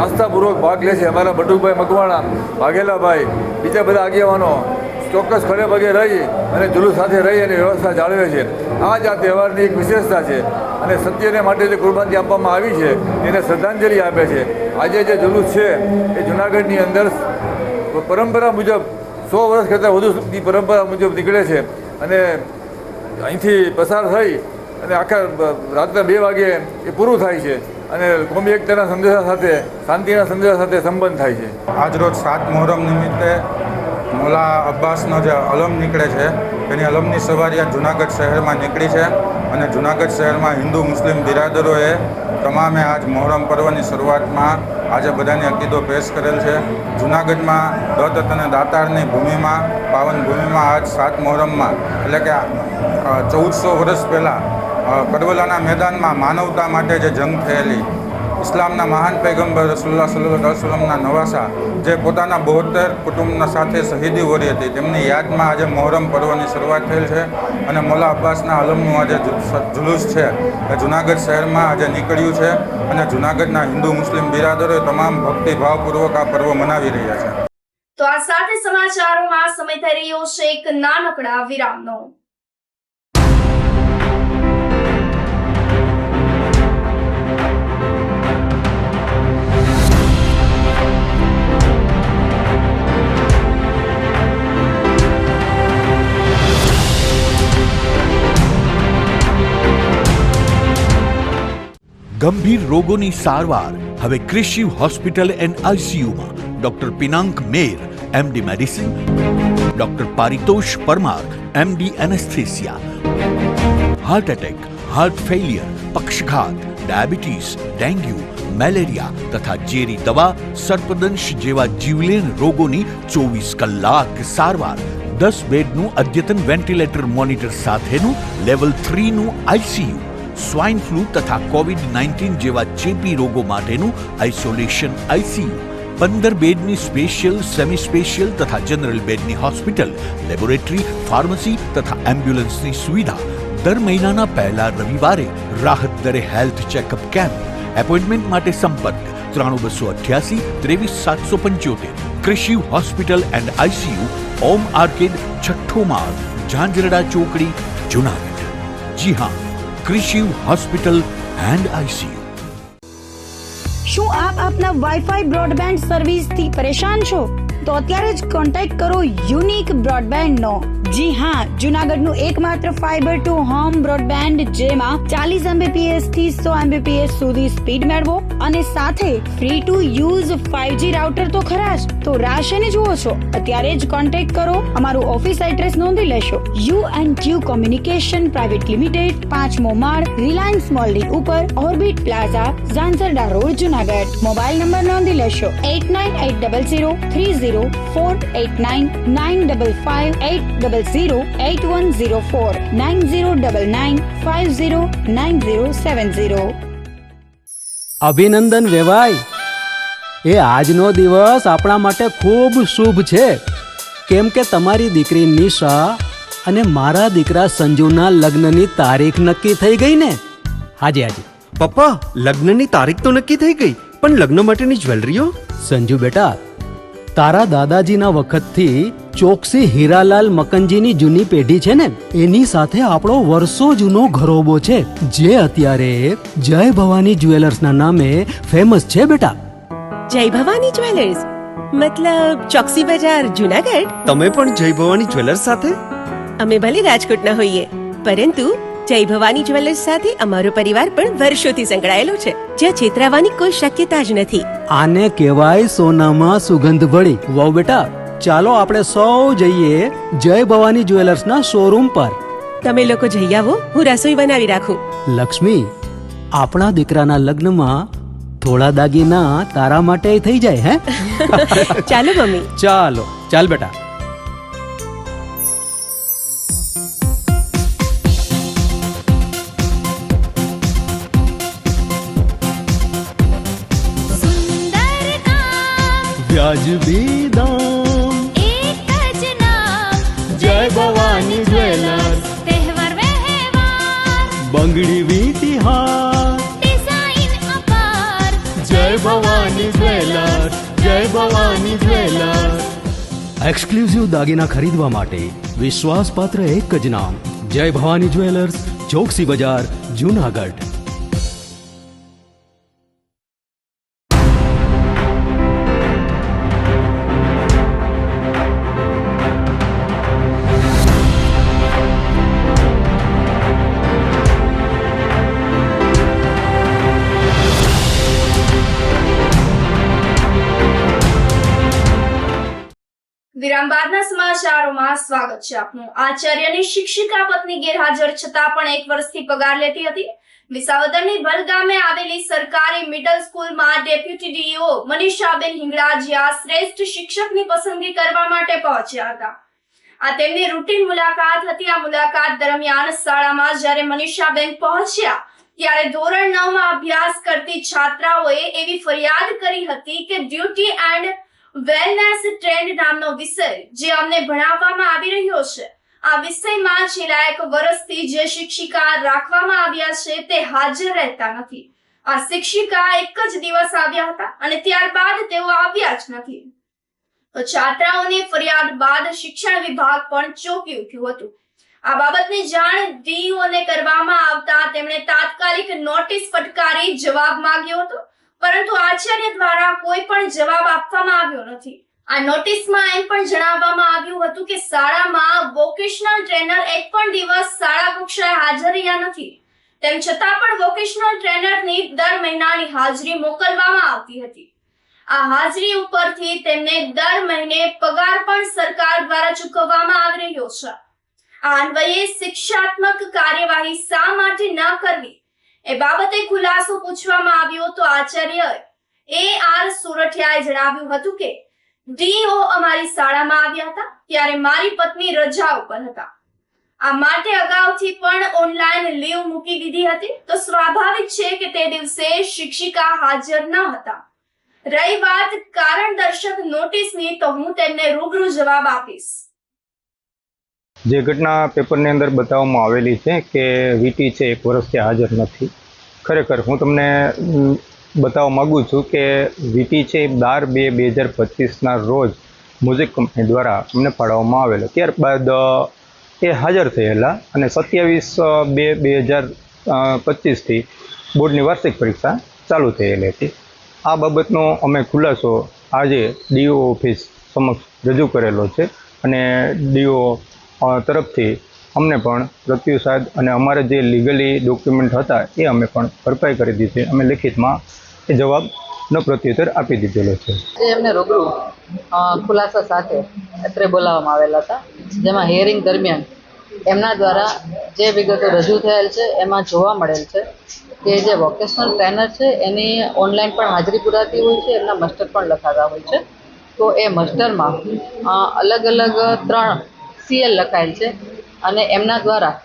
આસ્થાપૂર્વક ભાગ લે છે. અમારા બટુભાઈ મકવાણા, વાઘેલાભાઈ, બીજા બધા આગેવાનો, ચોક્કસ ખડે પગે રહી અને જુલુસ સાથે રહી અને વ્યવસ્થા જાળવે છે. આ જ આ તહેવારની એક વિશેષતા છે અને સત્યને માટે જે કુરબાની આપવામાં આવી છે એને શ્રદ્ધાંજલિ આપે છે. આજે જે જુલુસ છે એ જૂનાગઢની અંદર પરંપરા મુજબ 100 વર્ષ કરતાં વધુની પરંપરા મુજબ નીકળે છે અને અહીંથી પસાર થઈ અને આખા રાત્રે 2 વાગે એ પૂરું થાય છે અને કોમી એકતાના સંદેશા સાથે શાંતિના સંદેશા સાથે સંબંધ થાય છે. આજરોજ 7 મોહરમ નિમિત્તે મોલા અબ્બાસનો જે અલમ નીકળે છે તેની અલમની સવારી આ જૂનાગઢ શહેરમાં નીકળી છે અને જૂનાગઢ શહેરમાં હિન્દુ મુસ્લિમ બિરાદરોએ તમામે આજ મોહરમ પર્વની શરૂઆતમાં આજે બધાની અકીદો પેશ કરેલ છે. જૂનાગઢમાં દત્ત અને દાતારની ભૂમિમાં પાવન ભૂમિમાં આજ 7 મોહરમમાં એટલે કે 1400 વર્ષ પહેલાં કરબલાના મેદાનમાં માનવતા માટે જે જંગ થયેલી ઇસ્લામના મહાન પૈગંબર રસુલ્લાહ સલ્લલ્લાહુ અલૈહિ વસલ્લમના નવાસા જે પોતાના 72 કુટુંબના સાથે શહીદી વરી હતી તેમની યાદમાં આજે મોહરમ પર્વની શરૂઆત થયેલ છે અને મોલા અબ્બાસના અલમનું આજે જુલુસ છે એ જૂનાગઢ શહેરમાં આજે નીકળ્યું છે અને જૂનાગઢના હિન્દુ મુસ્લિમ બિરાદરોએ તમામ ભક્તિભાવપૂર્વક આ પર્વ મનાવી રહ્યા છે. તો આ સાથે સમાચારોમાં સમય થઈ રહ્યો છે એક નાનકડા વિરામનો. ગંભીર રોગોની સારવાર હવે ક્રિશિવ હોસ્પિટલ એન્ડ આઈસીયુમાં doctor Pinank Mer MD medicine, doctor Paritosh Parmar MD anaesthesia, heart attack, heart failure, પક્ષઘાત, ડાયાબિટીસ, ડેન્ગ્યુ, મેલેરિયા તથા ઝેરી દવા, સર્પદંશ જેવા જીવલેણ રોગોની 24 કલાક સારવાર, 10 બેડનું અદ્યતન વેન્ટિલેટર મોનિટર સાથેનું લેવલ 3નું આઈસીયુ, સ્વાઇન ફ્લૂ તથા કોવિડ-19 જેવા ચેપી રોગો માટેનું આઇસોલેશન આઈસીયુ, 15 બેડની સ્પેશિયલ, સેમી સ્પેશિયલ તથા જનરલ બેડની હોસ્પિટલ, લેબોરેટરી, ફાર્મસી તથા એમ્બ્યુલન્સની સુવિધા, દર મહિનાના પહેલા રવિવારે રાહત દરે હેલ્થ ચેકઅપ કેમ્પ. એપોઇન્ટમેન્ટ માટે સંપર્ક 9288 23775. Krishiv hospital and ICU, Om arcade, છઠ્ઠો માળ, ઝાંઝરડા ચોકડી, જૂનાગઢ. જી હા, ક્રિશિવ હોસ્પિટલ એન્ડ આઈસીયુ. શું આપ આપના વાઈફાઈ બ્રોડબેન્ડ સર્વિસથી પરેશાન છો? તો અત્યારે જ કોન્ટેક્ટ કરો યુનિક બ્રોડબેન્ડ નો. જી હા, જૂનાગઢનું એકમાત્ર ફાઈબર ટુ હોમ બ્રોડબેન્ડ જેમાં 40 Mbps થી 100 Mbps સુધી સ્પીડ મેળવો અને સાથે free to use 5G router તો ખરા જ. તો રાહ શેની જુઓ છો? અત્યારે જ કોન્ટેક્ટ કરો. અમારું ઓફિસ એડ્રેસ નોંધી લેશો. U&Q કોમ્યુનિકેશન પ્રાઇવેટ લિમિટેડ, 5મો માળ, રિલાયન્સ મોલની ઉપર, orbit plaza, Zanzarda road, Junagadh. Mobile number નોંધી લેશો 89803048995580808104 9099509070. અભિનંદન વેવાય. એ આજનો દિવસ આપણા માટે ખૂબ શુભ છે, કેમ કે તમારી દીકરી નિશા અને મારા દીકરા સંજુના લગ્નની તારીખ નક્કી થઈ ગઈ ને. હાજી હાજી પપ્પા, લગ્નની તારીખ તો નક્કી થઈ ગઈ, પણ લગ્ન માટેની જ્વેલરીઓ? સંજુ બેટા, તારા દાદાજીના વખતથી ચોકસી હીરાલાલ મકનજીની જૂની પેઢી છે ને, એની સાથે આપણો વર્ષો જૂનો ઘરોબો છે, જે અત્યારે જય ભવાની જ્વેલર્સના નામે ફેમસ છે બેટા. જય ભવાની જ્વેલર્સ મતલબ ચોકસી બજાર, જૂનાગઢ? તમે પણ જય ભવાની જ્વેલર્સ સાથે? અમે ભલે રાજકોટના હોઈએ, પરંતુ જય ભવાની જ્વેલર્સ સાથે અમારો પરિવાર પણ વર્ષોથી સંકળાયેલો છે, જ્યાં છેતરાવાની કોઈ શક્યતા જ નથી. આને કહેવાય સોનામાં સુગંધ ભળી. વાવ બેટા, ચાલો આપણે સૌ જઈએ જય ભવાની જ્વેલર્સના શોરૂમ પર. તમે લોકો જઈ આવો, હું રસોઈ બનાવી રાખું. લક્ષ્મી, આપણા દીકરાના લગ્નમાં થોડા દાગીના તારા માટે થઈ જાય. હે ચાલો મમ્મી. ચાલો ચાલ બેટા. વ્યાજબી દામ, એક જ નામ, જય ભવાની જ્વેલર્સ. તહેવાર વ્યવહાર, બંગડી વીટી હાર, ડિઝાઇન અપાર, જય ભવાની જ્વેલર્સ, જય ભવાની જ્વેલર્સ. એક્સક્લુઝિવ દાગીના ખરીદવા માટે વિશ્વાસપાત્ર એક જ નામ, જય ભવાની જ્વેલર્સ, ચોકસી બજાર, જૂનાગઢ. વિરામ બાદના સમાચારોમાં સ્વાગત છે આપનું. આચાર્યની શિક્ષિકા પત્ની ગેરહાજર છતાં પણ 1 વર્ષથી પગાર લેતી હતી. વિસાવદરની ભલ ગામે આવેલી સરકારી મિડલ સ્કૂલમાં ડેપ્યુટી ડીઈઓ મનીષાબેન હિંગળાજીયા શ્રેષ્ઠ શિક્ષકની પસંદગી કરવા માટે પહોંચ્યા હતા. આ તેમની રૂટીન મુલાકાત હતી. આ મુલાકાત દરમિયાન શાળામાં જ્યારે મનીષાબેન પહોંચ્યા ત્યારે ધોરણ 9માં અભ્યાસ કરતી છાત્રાઓએ એવી ફરિયાદ કરી હતી કે ડ્યુટી એન્ડ વેલનેસ ટ્રેન્ડ નામનો વિષય જે અમને ભણાવવામાં આવી રહ્યો છે, આ વિષયમાં છેલ્લા 1 વર્ષથી જે શિક્ષિકા રાખવામાં આવ્યા છે તે હાજર રહેતા નથી. આ શિક્ષિકા એક જ દિવસ આવ્યા હતા અને ત્યારબાદ તેઓ આવ્યા જ નથી. તો છાત્રાઓની ફરિયાદ બાદ શિક્ષણ વિભાગ પણ ચોંકી ઉઠ્યું હતું. આ બાબતની જાણ ડીઈઓને કરવામાં આવતા તેમણે તાત્કાલિક નોટિસ ફટકારી જવાબ માંગ્યો હતો, પરંતુ આચાર્ય દ્વારા કોઈ પણ જવાબ આપવામાં આવ્યો નથી. આ નોટિસમાં એમ પણ જણાવવામાં આવ્યું હતું કે શાળામાં વોકેશનલ ટ્રેનર એક પણ દિવસ શાળા કક્ષાએ હાજર રહ્યા નથી. તેમ છતાં પણ વોકેશનલ ટ્રેનરની દર મહિનાની હાજરી મોકલવામાં આવતી હતી. આ હાજરી ઉપરથી તેમને દર મહિને પગાર પણ સરકાર દ્વારા ચૂકવવામાં આવી રહ્યો છે. આ અન્વયે શિક્ષાત્મક કાર્યવાહી શા માટે ન કરવી એ બાબતે ખુલાસો પૂછવામાં આવ્યો તો આચાર્ય AR સુરઠિયાએ જણાવ્યું હતું કે ડીઓ અમારી શાળામાં આવ્યા હતા ત્યારે મારી પત્ની રજા ઉપર હતા. આ માટે અગાઉથી પણ ઓનલાઈન લીવ મૂકી દીધી હતી, તો સ્વાભાવિક છે કે તે દિવસે શિક્ષિકા હાજર ન હતા. રહી વાત કારણ દર્શક નોટિસની, તો હું તેમને રૂબરૂ જવાબ આપીશ. જે ઘટના પેપરની અંદર બતાવવામાં આવેલી છે કે વીટી છે 1 વર્ષથી હાજર નથી, ખરેખર હું તમને બતાવવા માગું છું કે વીટી છે 12/2/2025ના રોજ મ્યુઝિક કંપની દ્વારા અમને ફાળવવામાં આવેલો. ત્યારબાદ એ હાજર થયેલા અને 27/2/2025થી બોર્ડની વાર્ષિક પરીક્ષા ચાલુ થયેલી હતી. આ બાબતનો અમે ખુલાસો આજે ડીઓ ઓફિસ સમક્ષ રજૂ કરેલો છે અને ડીઓ તરફથી અમને પણ પ્રત્યુસાદ અને અમારે જે લીગલી ડોક્યુમેન્ટ હતા એ અમે પણ ભરપાઈ કરી દીધી. અમે લેખિતમાં એ જવાબનો પ્રત્યુત્તર આપી દીધેલો છે. એમને રૂબરૂ ખુલાસા સાથે અત્રે બોલાવવામાં આવેલા હતા, જેમાં હિયરિંગ દરમિયાન એમના દ્વારા જે વિગતો રજૂ થયેલ છે એમાં જોવા મળેલ છે કે જે વોકેશનલ ટ્રેનર છે એની ઓનલાઈન પણ હાજરી પુરાતી હોય છે, એમના મસ્ટર પણ લખાતા હોય છે. તો એ મસ્ટરમાં અલગ અલગ 3 CL લખાયેલ છે અને એમના દ્વારા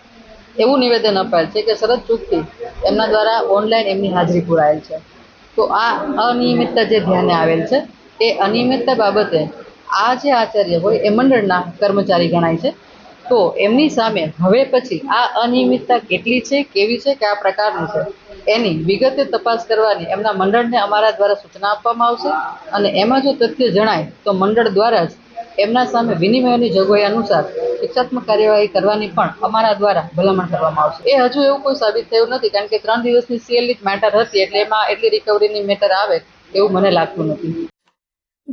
એવું નિવેદન અપાયેલ છે કે શરત ચૂકથી એમના દ્વારા ઓનલાઈન એમની હાજરી પુરાયેલ છે. તો આ અનિયમિતતા જે ધ્યાને આવેલ છે એ અનિયમિતતા બાબતે આ જે આચાર્ય હોય એ મંડળના કર્મચારી ગણાય છે. તો એમની સામે હવે પછી આ અનિયમિતતા કેટલી છે, કેવી છે, કયા પ્રકારની છે એની વિગતે તપાસ કરવાની એમના મંડળને અમારા દ્વારા સૂચના આપવામાં આવશે અને એમાં જો તથ્ય જણાય તો મંડળ દ્વારા જ એમના સામે વિનિમયની જોગવાઈ અનુસાર શિક્ષાત્મક કાર્યવાહી કરવાની પણ અમારા દ્વારા ભલામણ કરવામાં આવશે. એ હજુ એવું કોઈ સાબિત થયું નથી, કારણ કે 3 દિવસની CL મેટર હતી એટલે એમાં એટલી રિકવરીની મેટર આવે એવું મને લાગતું નથી.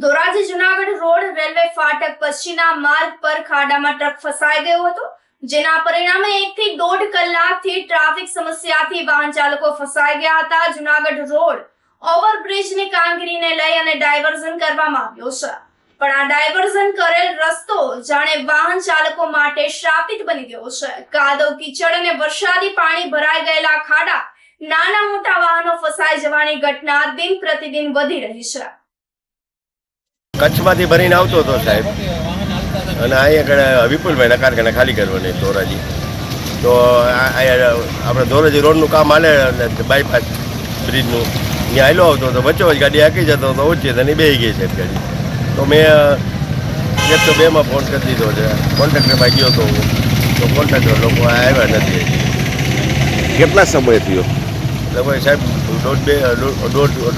ધોરાજી જુનાગઢ રોડ રેલવે ફાટક પછીના માર્ગ પર ખાડામાં ટ્રક ફસાઈ ગયો હતો, જેના પરિણામે 1 થી 1.5 કલાકથી ટ્રાફિક સમસ્યાથી વાહન ચાલકો ફસાઈ ગયા હતા. જુનાગઢ રોડ ઓવરબ્રિજની કામગીરીને લઈ અને ડાયવર્ઝન કરવામાં આવ્યો છે, પણ આ ડાયવર્ઝન કરેલ રસ્તો જાણે વાહન ચાલકો માટે શ્રાપિત બની ગયો છે. કાદવ કીચડ અને વરસાદી પાણી ભરાઈ ગયેલા ખાડા, નાના મોટા વાહનો ફસાઈ જવાની ઘટના દિન પ્રતિદિન વધી રહી છે. કચ્છમાંથી ભરીને આવતો હતો સાહેબ, અને અહીંયા વિપુલભાઈના કારખાને ખાલી કરવાની ધોરાજી. તો આપણે ધોરાજી રોડનું કામ હાલે બાયપાસ બ્રિજનું, ત્યાં હાલો આવતો હતો, વચ્ચે વચ્ચે ગાડી હાકી જતો હતો, ઓછી તેની બેસી ગઈ છે ગાડી. તો મેં 102માં ફોન કરી દીધો છે, કોન્ટ્રાક્ટરમાં ગયો હતો હું, તો કોન્ટ્રાક્ટર લોકો આવ્યા નથી. કેટલા સમય થયો? લગભગ સાહેબ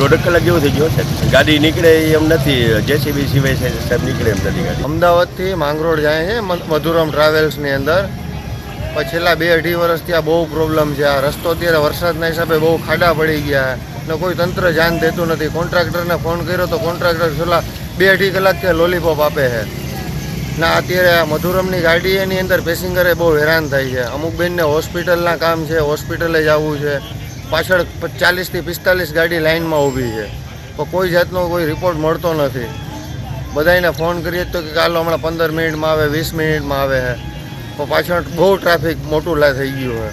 દોઢ કલાક જેવું થઈ ગયો છે. ગાડી નીકળે એમ નથી, જેસીબી સિવાય સાહેબ નીકળે એમ નથી ગાડી. અમદાવાદથી માંગરોળ જાય છે મધુરમ ટ્રાવેલ્સની અંદર. પણ છેલ્લા 2-2.5 વર્ષથી આ બહુ પ્રોબ્લેમ છે. આ રસ્તો અત્યારે વરસાદના હિસાબે બહુ ખાડા પડી ગયા ને કોઈ તંત્ર ધ્યાન દેતું નથી. કોન્ટ્રાક્ટરને ફોન કર્યો તો કોન્ટ્રાક્ટર છેલ્લા 2-2.5 કલાકથી લોલીપોપ આપે છે. ના અત્યારે આ મધુરમની ગાડી એની અંદર પેસેન્જરે બહુ હેરાન થાય છે. અમુક બેનને હોસ્પિટલના કામ છે, હોસ્પિટલે જવું છે. પાછળ 40થી 45 ગાડી લાઇનમાં ઊભી છે, પણ કોઈ જાતનો કોઈ રિપોર્ટ મળતો નથી. બધાને ફોન કરીએ તો કે ચાલો હમણાં 15 મિનિટમાં આવે, 20 મિનિટમાં આવે છે, પણ પાછળ બહુ ટ્રાફિક મોટું થઈ ગયું છે.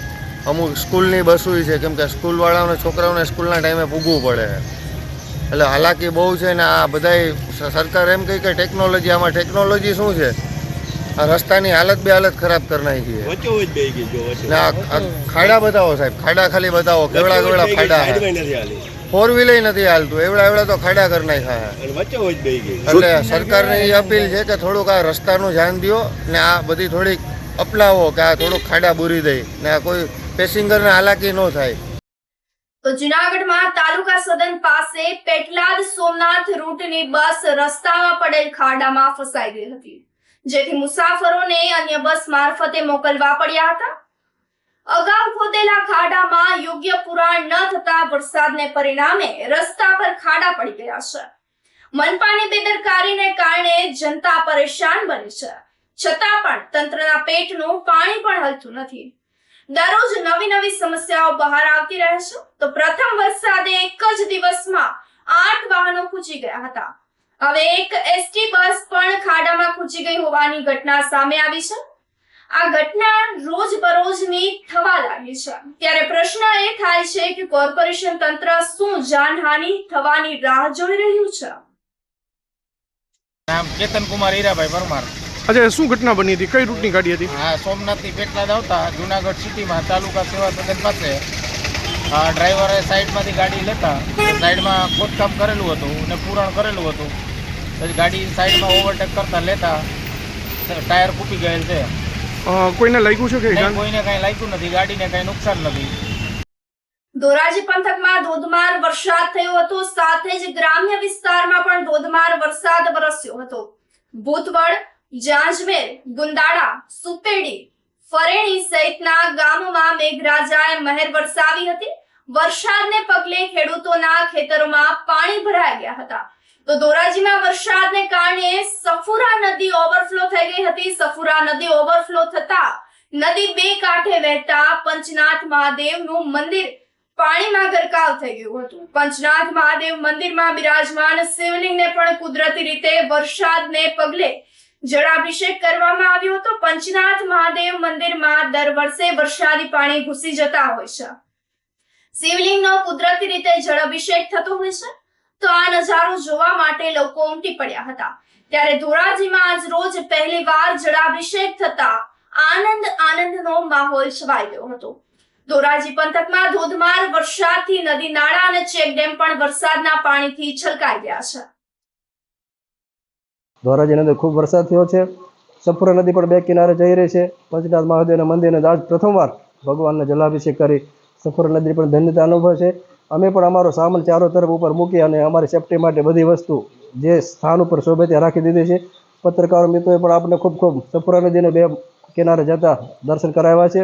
અમુક સ્કૂલની બસો છે, કેમ કે સ્કૂલવાળાઓને છોકરાઓને સ્કૂલના ટાઈમે પૂગવું પડે છે. એટલે હાલાકી બહુ છે ને આ બધાય સરકાર એમ કહે કે ટેકનોલોજી, આમાં ટેકનોલોજી શું છે? આ રસ્તાની હાલત ખરાબ કરી નાખી છે. ખાડા બતાવો સાહેબ, ખાડા ખાલી બતાવો, કેવડા ખાડા. 4-વ્હીલર નથી હાલતું, એવડા તો ખાડા કરી નાખ્યા. એટલે સરકારને એ અપીલ છે કે થોડુંક આ રસ્તાનું ધ્યાન દો ને આ બધી થોડીક અપનાવો કે આ થોડુંક ખાડા બુરી દઈ ને આ કોઈ પેસેન્જરને હાલાકી ન થાય. તો જૂનાગઢમાં તાલુકા સદન પાસે પેટલાદ સોમનાથ રૂટની બસ રસ્તામાં પડેલ ખાડામાં ફસાઈ ગઈ હતી, જેથી મુસાફરોને અન્ય બસ મારફતે મોકલવા પડ્યા હતા. અગાઉ ખોદેલા ખાડામાં યોગ્ય પુરાણ ન થતા વરસાદને પરિણામે રસ્તા પર ખાડા પડી ગયા છે. મનપાની બેદરકારીને કારણે જનતા પરેશાન બની છે, છતાં પણ તંત્રના પેટનું પાણી પણ હલતું નથી. દરરોજ નવી સમસ્યાઓ બહાર આવતી રહે છે. તો પ્રથમ વરસાદે એક જ દિવસમાં 8 વાહનો ખૂંચી ગયા હતા. હવે એક એસટી બસ પણ ખાડામાં ખૂંચી ગઈ હોવાની ઘટના સામે આવી છે. આ ઘટના રોજબરોજની થવા લાગી છે, ત્યારે પ્રશ્ન એ થાય છે કે કોર્પોરેશન તંત્ર શું જાનહાનિ થવાની રાહ જોઈ રહ્યું છે? નામ કેતન કુમાર હીરાભાઈ પરમાર. આજે શું ઘટના બની હતી? કઈ રૂટની ગાડી હતી? હા, સોમનાથથી પેટલાદ આવતા જુનાગઢ સિટીમાં તાલુકા સેવા સદન પાસે ડ્રાઈવરે સાઈડમાંથી ગાડી લેતા સાઈડમાં ખોદકામ કરેલું હતું અને પૂરણ કરેલું હતું. પછી ગાડી સાઈડમાં ઓવરટેક કરતા લેતા ટાયર ફૂટી ગયેલ છે. કોઈને લાગ્યું છે કે? કોઈને કઈ લાગ્યું નથી, ગાડીને કઈ નુકસાન નથી. ધોરાજી પંથકમાં ધોધમાર વરસાદ થયો હતો, સાથે જ ગ્રામ્ય વિસ્તારમાં પણ ધોધમાર વરસાદ વરસ્યો હતો. ભૂતવડ, જાંજમેર, ગુંદાળા, સુપેડી, ફરેણી સહિતના ગામોમાં મેઘરાજાએ મહેર વરસાવી હતી. વરસાદને પગલે ખેડૂતોના ખેતરોમાં પાણી ભરાઈ ગયા હતા. તો ધોરાજીમાં વરસાદને કારણે સફુરા નદી ઓવરફ્લો થઈ ગઈ હતી. સફુરા નદી ઓવરફ્લો થતા નદી 2 કાંઠે વહેતા પંચનાથ મહાદેવનું મંદિર પાણીમાં ગરકાવ થઈ ગયું હતું. પંચનાથ મહાદેવ મંદિરમાં બિરાજમાન શિવલિંગને પણ કુદરતી રીતે વરસાદને પગલે જળાભિષેક કરવામાં આવ્યો હતો. પંચનાથ મહાદેવ મંદિરમાં દર વર્ષે વરસાદી પાણી ઘૂસી જતા હોય છે. શિવલિંગનો કુદરતી રીતે જળાભિષેક થતો હોય છે. તો આ નજારો જોવા માટે લોકો ઉમટી પડ્યા હતા. ત્યારે ધોરાજીમાં આજ રોજ પહેલીવાર જળાભિષેક થતા આનંદનો માહોલ છવાઈ ગયો હતો. ધોરાજી પંથકમાં ધોધમાર વરસાદથી નદી નાળા અને ચેકડેમ પણ વરસાદના પાણીથી છલકાઈ ગયા છે. ધોરાજી નદી ખૂબ વરસાદ થયો છે. સફુરા નદી પણ 2 કિનારે જઈ રહી છે. પંચનાથ મહાદેવના મંદિરને આજ પ્રથમવાર ભગવાનને જલાભિષેક કરી સફુરા નદી પણ ધન્યતા અનુભવે છે. અમે પણ અમારો સામાન ચારો તરફ ઉપર મૂકી અને અમારી સેફટી માટે બધી વસ્તુ જે સ્થાન ઉપર શોભે ત્યાં રાખી દીધી છે. પત્રકારો મિત્રોએ પણ આપણે ખૂબ સફુરા નદીને 2 કિનારે જતા દર્શન કરાવ્યા છે.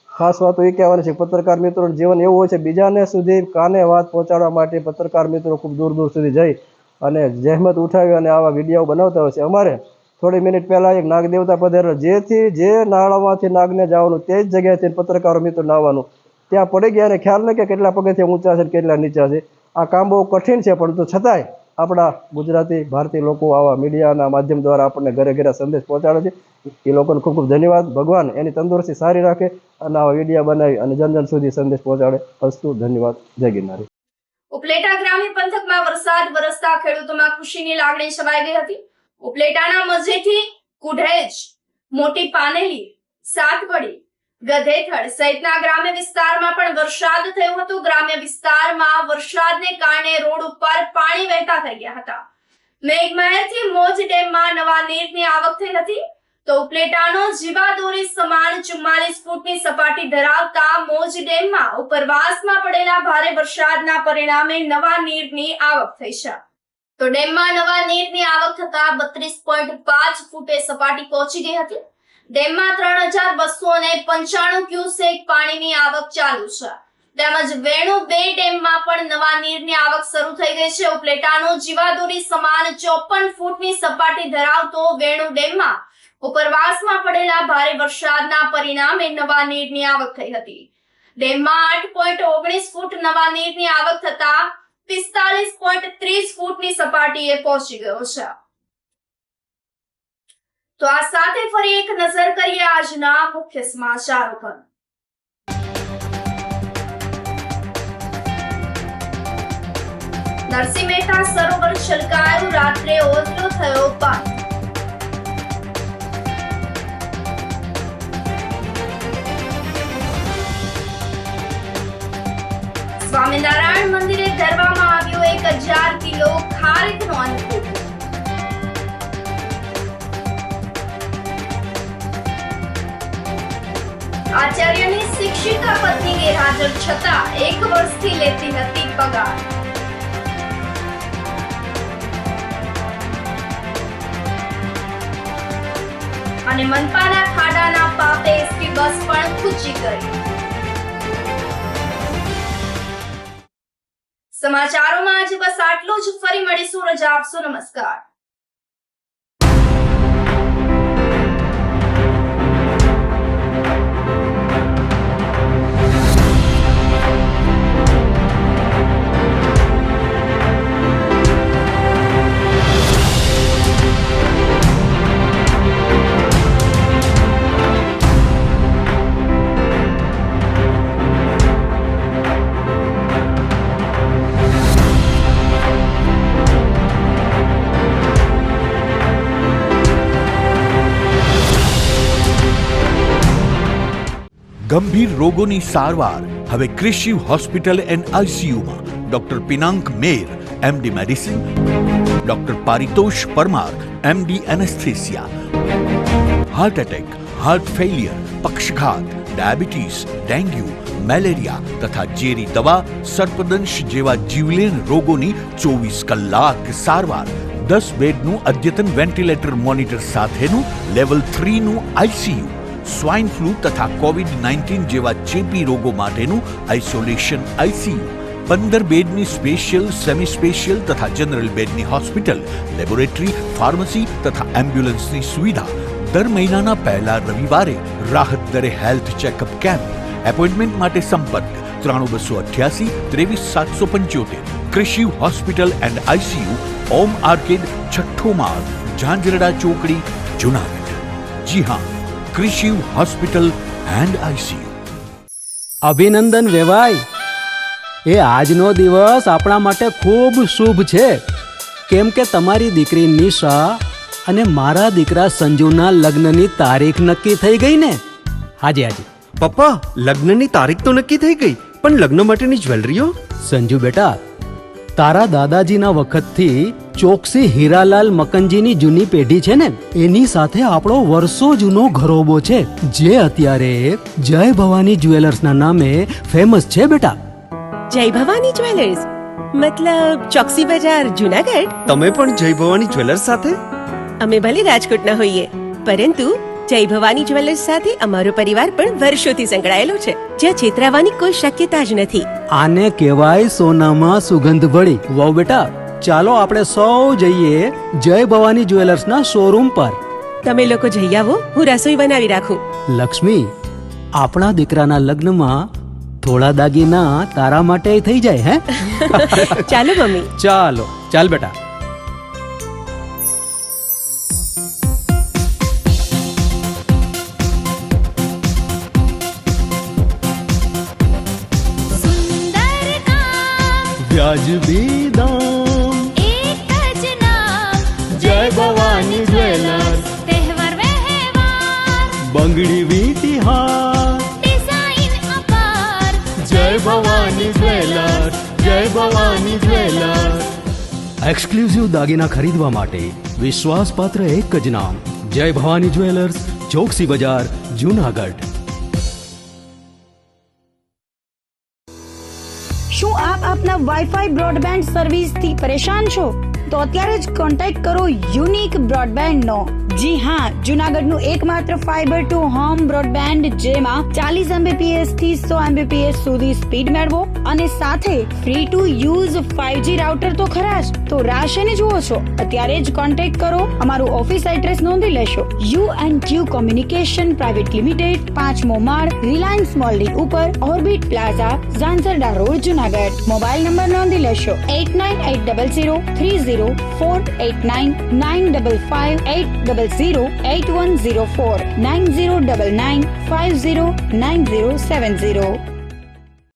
ખાસ વાત એ કહેવાની છે, પત્રકાર મિત્રોનું જીવન એવું હોય છે, બીજાને સુધી કાને વાત પહોંચાડવા માટે પત્રકાર મિત્રો ખૂબ દૂર સુધી જઈ અને જહેમત ઉઠાવી અને આવા વિડીયો બનાવતા હોય છે. અમારે થોડી મિનિટ પહેલાં એક નાગ દેવતા પધારેલો, જેથી જે નાળામાંથી નાગને જવાનું તે જ જગ્યાએથી પત્રકારો મિત્રો નાહવાનું ત્યાં પડી ગયા અને ખ્યાલ નહીં કે કેટલા પગથિયા ઊંચા છે કેટલા નીચા છે. આ કામ બહુ કઠિન છે, પરંતુ છતાંય આપણા ગુજરાતી ભારતીય લોકો આવા મીડિયાના માધ્યમ દ્વારા આપણને ઘરે સંદેશ પહોંચાડે છે. એ લોકોને ખૂબ ધન્યવાદ. ભગવાન એની તંદુરસ્તી સારી રાખે અને આવા વિડીયો બનાવી અને જન સુધી સંદેશ પહોંચાડે. અસ્તુ, ધન્યવાદ. જય ગિરનારી. ઉપલેટા ગ્રામ્ય પંથકમાં વરસાદ વરસતા ખેડૂતોમાં ખુશીની લાગણી છવાઈ ગઈ હતી. ઉપલેટાના મજેઠી, કુઢેજ, મોટી પાનેલી, સાતવડી, ગધેથડ સહિતના ગ્રામ્ય વિસ્તારમાં પણ વરસાદ થયો હતો. ગ્રામ્ય વિસ્તારમાં વરસાદને કારણે રોડ ઉપર પાણી વહેતા થઈ ગયા હતા. મેઘમહેરથી મોજ ડેમમાં નવા નીરની આવક થઈ હતી. તો ઉપલેટાનો જીવાદોરી સમાન 44 ફૂટની સપાટી ધરાવતા મોજ ડેમમાં ઉપરવાસમાં પડેલા ભારે વરસાદના પરિણામે નવા નીરની આવક થઈ છે. તો ડેમમાં નવા નીરની આવક થતા 32.5 ફૂટે સપાટી પહોંચી ગઈ હતી. ડેમમાં 3295 ક્યુસેક પાણીની આવક ચાલુ છે. તેમજ વેણુ 2 ડેમમાં પણ નવા નીરની આવક શરૂ થઈ ગઈ છે. ઉપલેટાનો જીવાદોરી સમાન 54 ફૂટની સપાટી ધરાવતો વેણુ ડેમમાં ઉપરવાસમાં પડેલા ભારે વરસાદના પરિણામે નવા નીરની આવક થઈ હતી. ડેમમાં 8.19 ફૂટ નવા નીરની આવક થતા 45.30 ફૂટની સપાટીએ પહોંચી ગયો છે. તો આ સાથે ફરી એક નજર કરીએ આજના મુખ્ય સમાચારો પર. નરસિંહ મહેતા સરોવર છલકાયું, રાત્રે ઓવરફ્લો થયો પાણી. સ્વામિનારાયણ મંદિરે ધરવામાં આવ્યો 1000 કિલો ખારેકનો અન્નકૂટ. આચાર્યની શિક્ષિકા પત્ની ગેરહાજર છતાં 1 વર્ષથી લેતી હતી પગાર. અને મનપાના ખાડાના પાપે એસટી બસ પણ ખૂંચી ગઈ. સમાચારોમાં આજે બસ આટલું જ. ફરી મળીશું. રજા આપશો. નમસ્કાર. ગંભીર રોગોની સારવાર હવે કૃષિ હોસ્પિટલ એન્ડ આઈસીયુમાં doctor Pinank Mer MD medicine, doctor Paritosh Parmar MD anaesthesia, heart attack, heart failure, પક્ષઘાત, ડાયાબિટીસ, ડેન્ગ્યુ, મેલેરિયા તથા ઝેરી દવા, સર્પદંશ જેવા જીવલેણ રોગોની 24 કલાક સારવાર. 10 બેડનું અદ્યતન વેન્ટિલેટર મોનિટર સાથેનું લેવલ 3નું આઈસીયુ, સ્વાઇન ફ્લૂ તથા કોવિડ-19 જેવા ચેપી રોગો માટેનું આઇસોલેશન આઈસીયુ, 15 બેડની સ્પેશિયલ, સેમી સ્પેશિયલ તથા જનરલ બેડની હોસ્પિટલ, લેબોરેટરી, ફાર્મસી તથા એમ્બ્યુલન્સની સુવિધા. દર મહિનાના પહેલા રવિવારે રાહત દરે હેલ્થ ચેકઅપ કેમ્પ. એપોઇન્ટમેન્ટ માટે સંપર્ક 9288 23775. કૃષિ hospital and ICU, Om arcade, છઠ્ઠો માળ, ઝાંઝરડા ચોકડી, જુનાગઢ. જી હા, કૃષિ હોસ્પિટલ એન્ડ આઈસીયુ. અભિનંદન વેવાઈ, એ આજનો દિવસ આપણા માટે ખૂબ શુભ છે, કેમ કે તમારી દીકરી નિશા અને મારા દીકરા સંજુના લગ્નની તારીખ નક્કી થઈ ગઈ ને. હાજી હાજી પપ્પા, લગ્નની તારીખ તો નક્કી થઈ ગઈ, પણ લગ્ન માટેની જ્વેલરીઓ? સંજુ બેટા, તારા દાદાજીના વખતથી ચોકસી હીરાલાલ મકનજીની જૂની પેઢી છે ને, એની સાથે આપણો વર્ષો જૂનો ઘરોબો છે, જે અત્યારે જય ભવાની જ્વેલર્સના નામે ફેમસ છે બેટા. જય ભવાની જ્વેલર્સ મતલબ ચોકસી બજાર, જુનાગઢ? તમે પણ જય ભવાની જ્વેલર્સ સાથે? અમે ભલે રાજકોટના હોઈએ, પરંતુ જય ભવાની જ્વેલર્સ સાથે અમારો પરિવાર પણ વર્ષોથી સંકળાયેલો છે, જ્યાં છેતરાવાની કોઈ શક્યતા જ નથી. આને કહેવાય સોનામાં સુગંધ ભળી. વાવ બેટા, ચાલો આપણે સૌ જઈએ જય ભવાની જ્વેલર્સના શોરૂમ પર. તમે લોકો જઈ આવો, હું રસોઈ બનાવી રાખું. લક્ષ્મી, આપણા દીકરાના લગ્નમાં થોડા દાગીના તારા માટે થઈ જાય. હે ચાલો મમ્મી. ચાલો ચાલ બેટા. વ્યાજબી દામ, એક જ નામ, જય ભવાની જ્વેલર્સ. તહેવાર વ્યવહાર, બંગડી વીટી હાર, ડિઝાઇન અપાર, જય ભવાની જ્વેલર્સ, જય ભવાની જ્વેલર્સ. એક્સક્લુઝિવ દાગીના ખરીદવા માટે વિશ્વાસપાત્ર એક જ નામ, જય ભવાની જ્વેલર્સ, ચોકસી બજાર, જુનાગઢ. શું આપ આપના વાઈફાઈ બ્રોડબેન્ડ સર્વિસથી પરેશાન છો? તો અત્યારે જ કોન્ટેક્ટ કરો યુનિક બ્રોડબેન્ડ નો. જી હા, જુનાગઢનું એકમાત્ર ફાઈબર ટુ હોમ બ્રોડબેન્ડ જેમાં 40 Mbps થી 100 Mbps સુધી સ્પીડ મેળવો અને સાથે free to use 5G router તો ખરા જ. તો રાહ શેની જુઓ છો? અત્યારે જ કોન્ટેક્ટ કરો. અમારું ઓફિસ એડ્રેસ નોંધી લેશો. U&Q કોમ્યુનિકેશન પ્રાઇવેટ લિમિટેડ, 5મો માળ, રિલાયન્સ મોલની ઉપર, orbit plaza, Zanzarda road, Junagadh. Mobile number નોંધી લેશો 8980030489 95580808104 9099509070.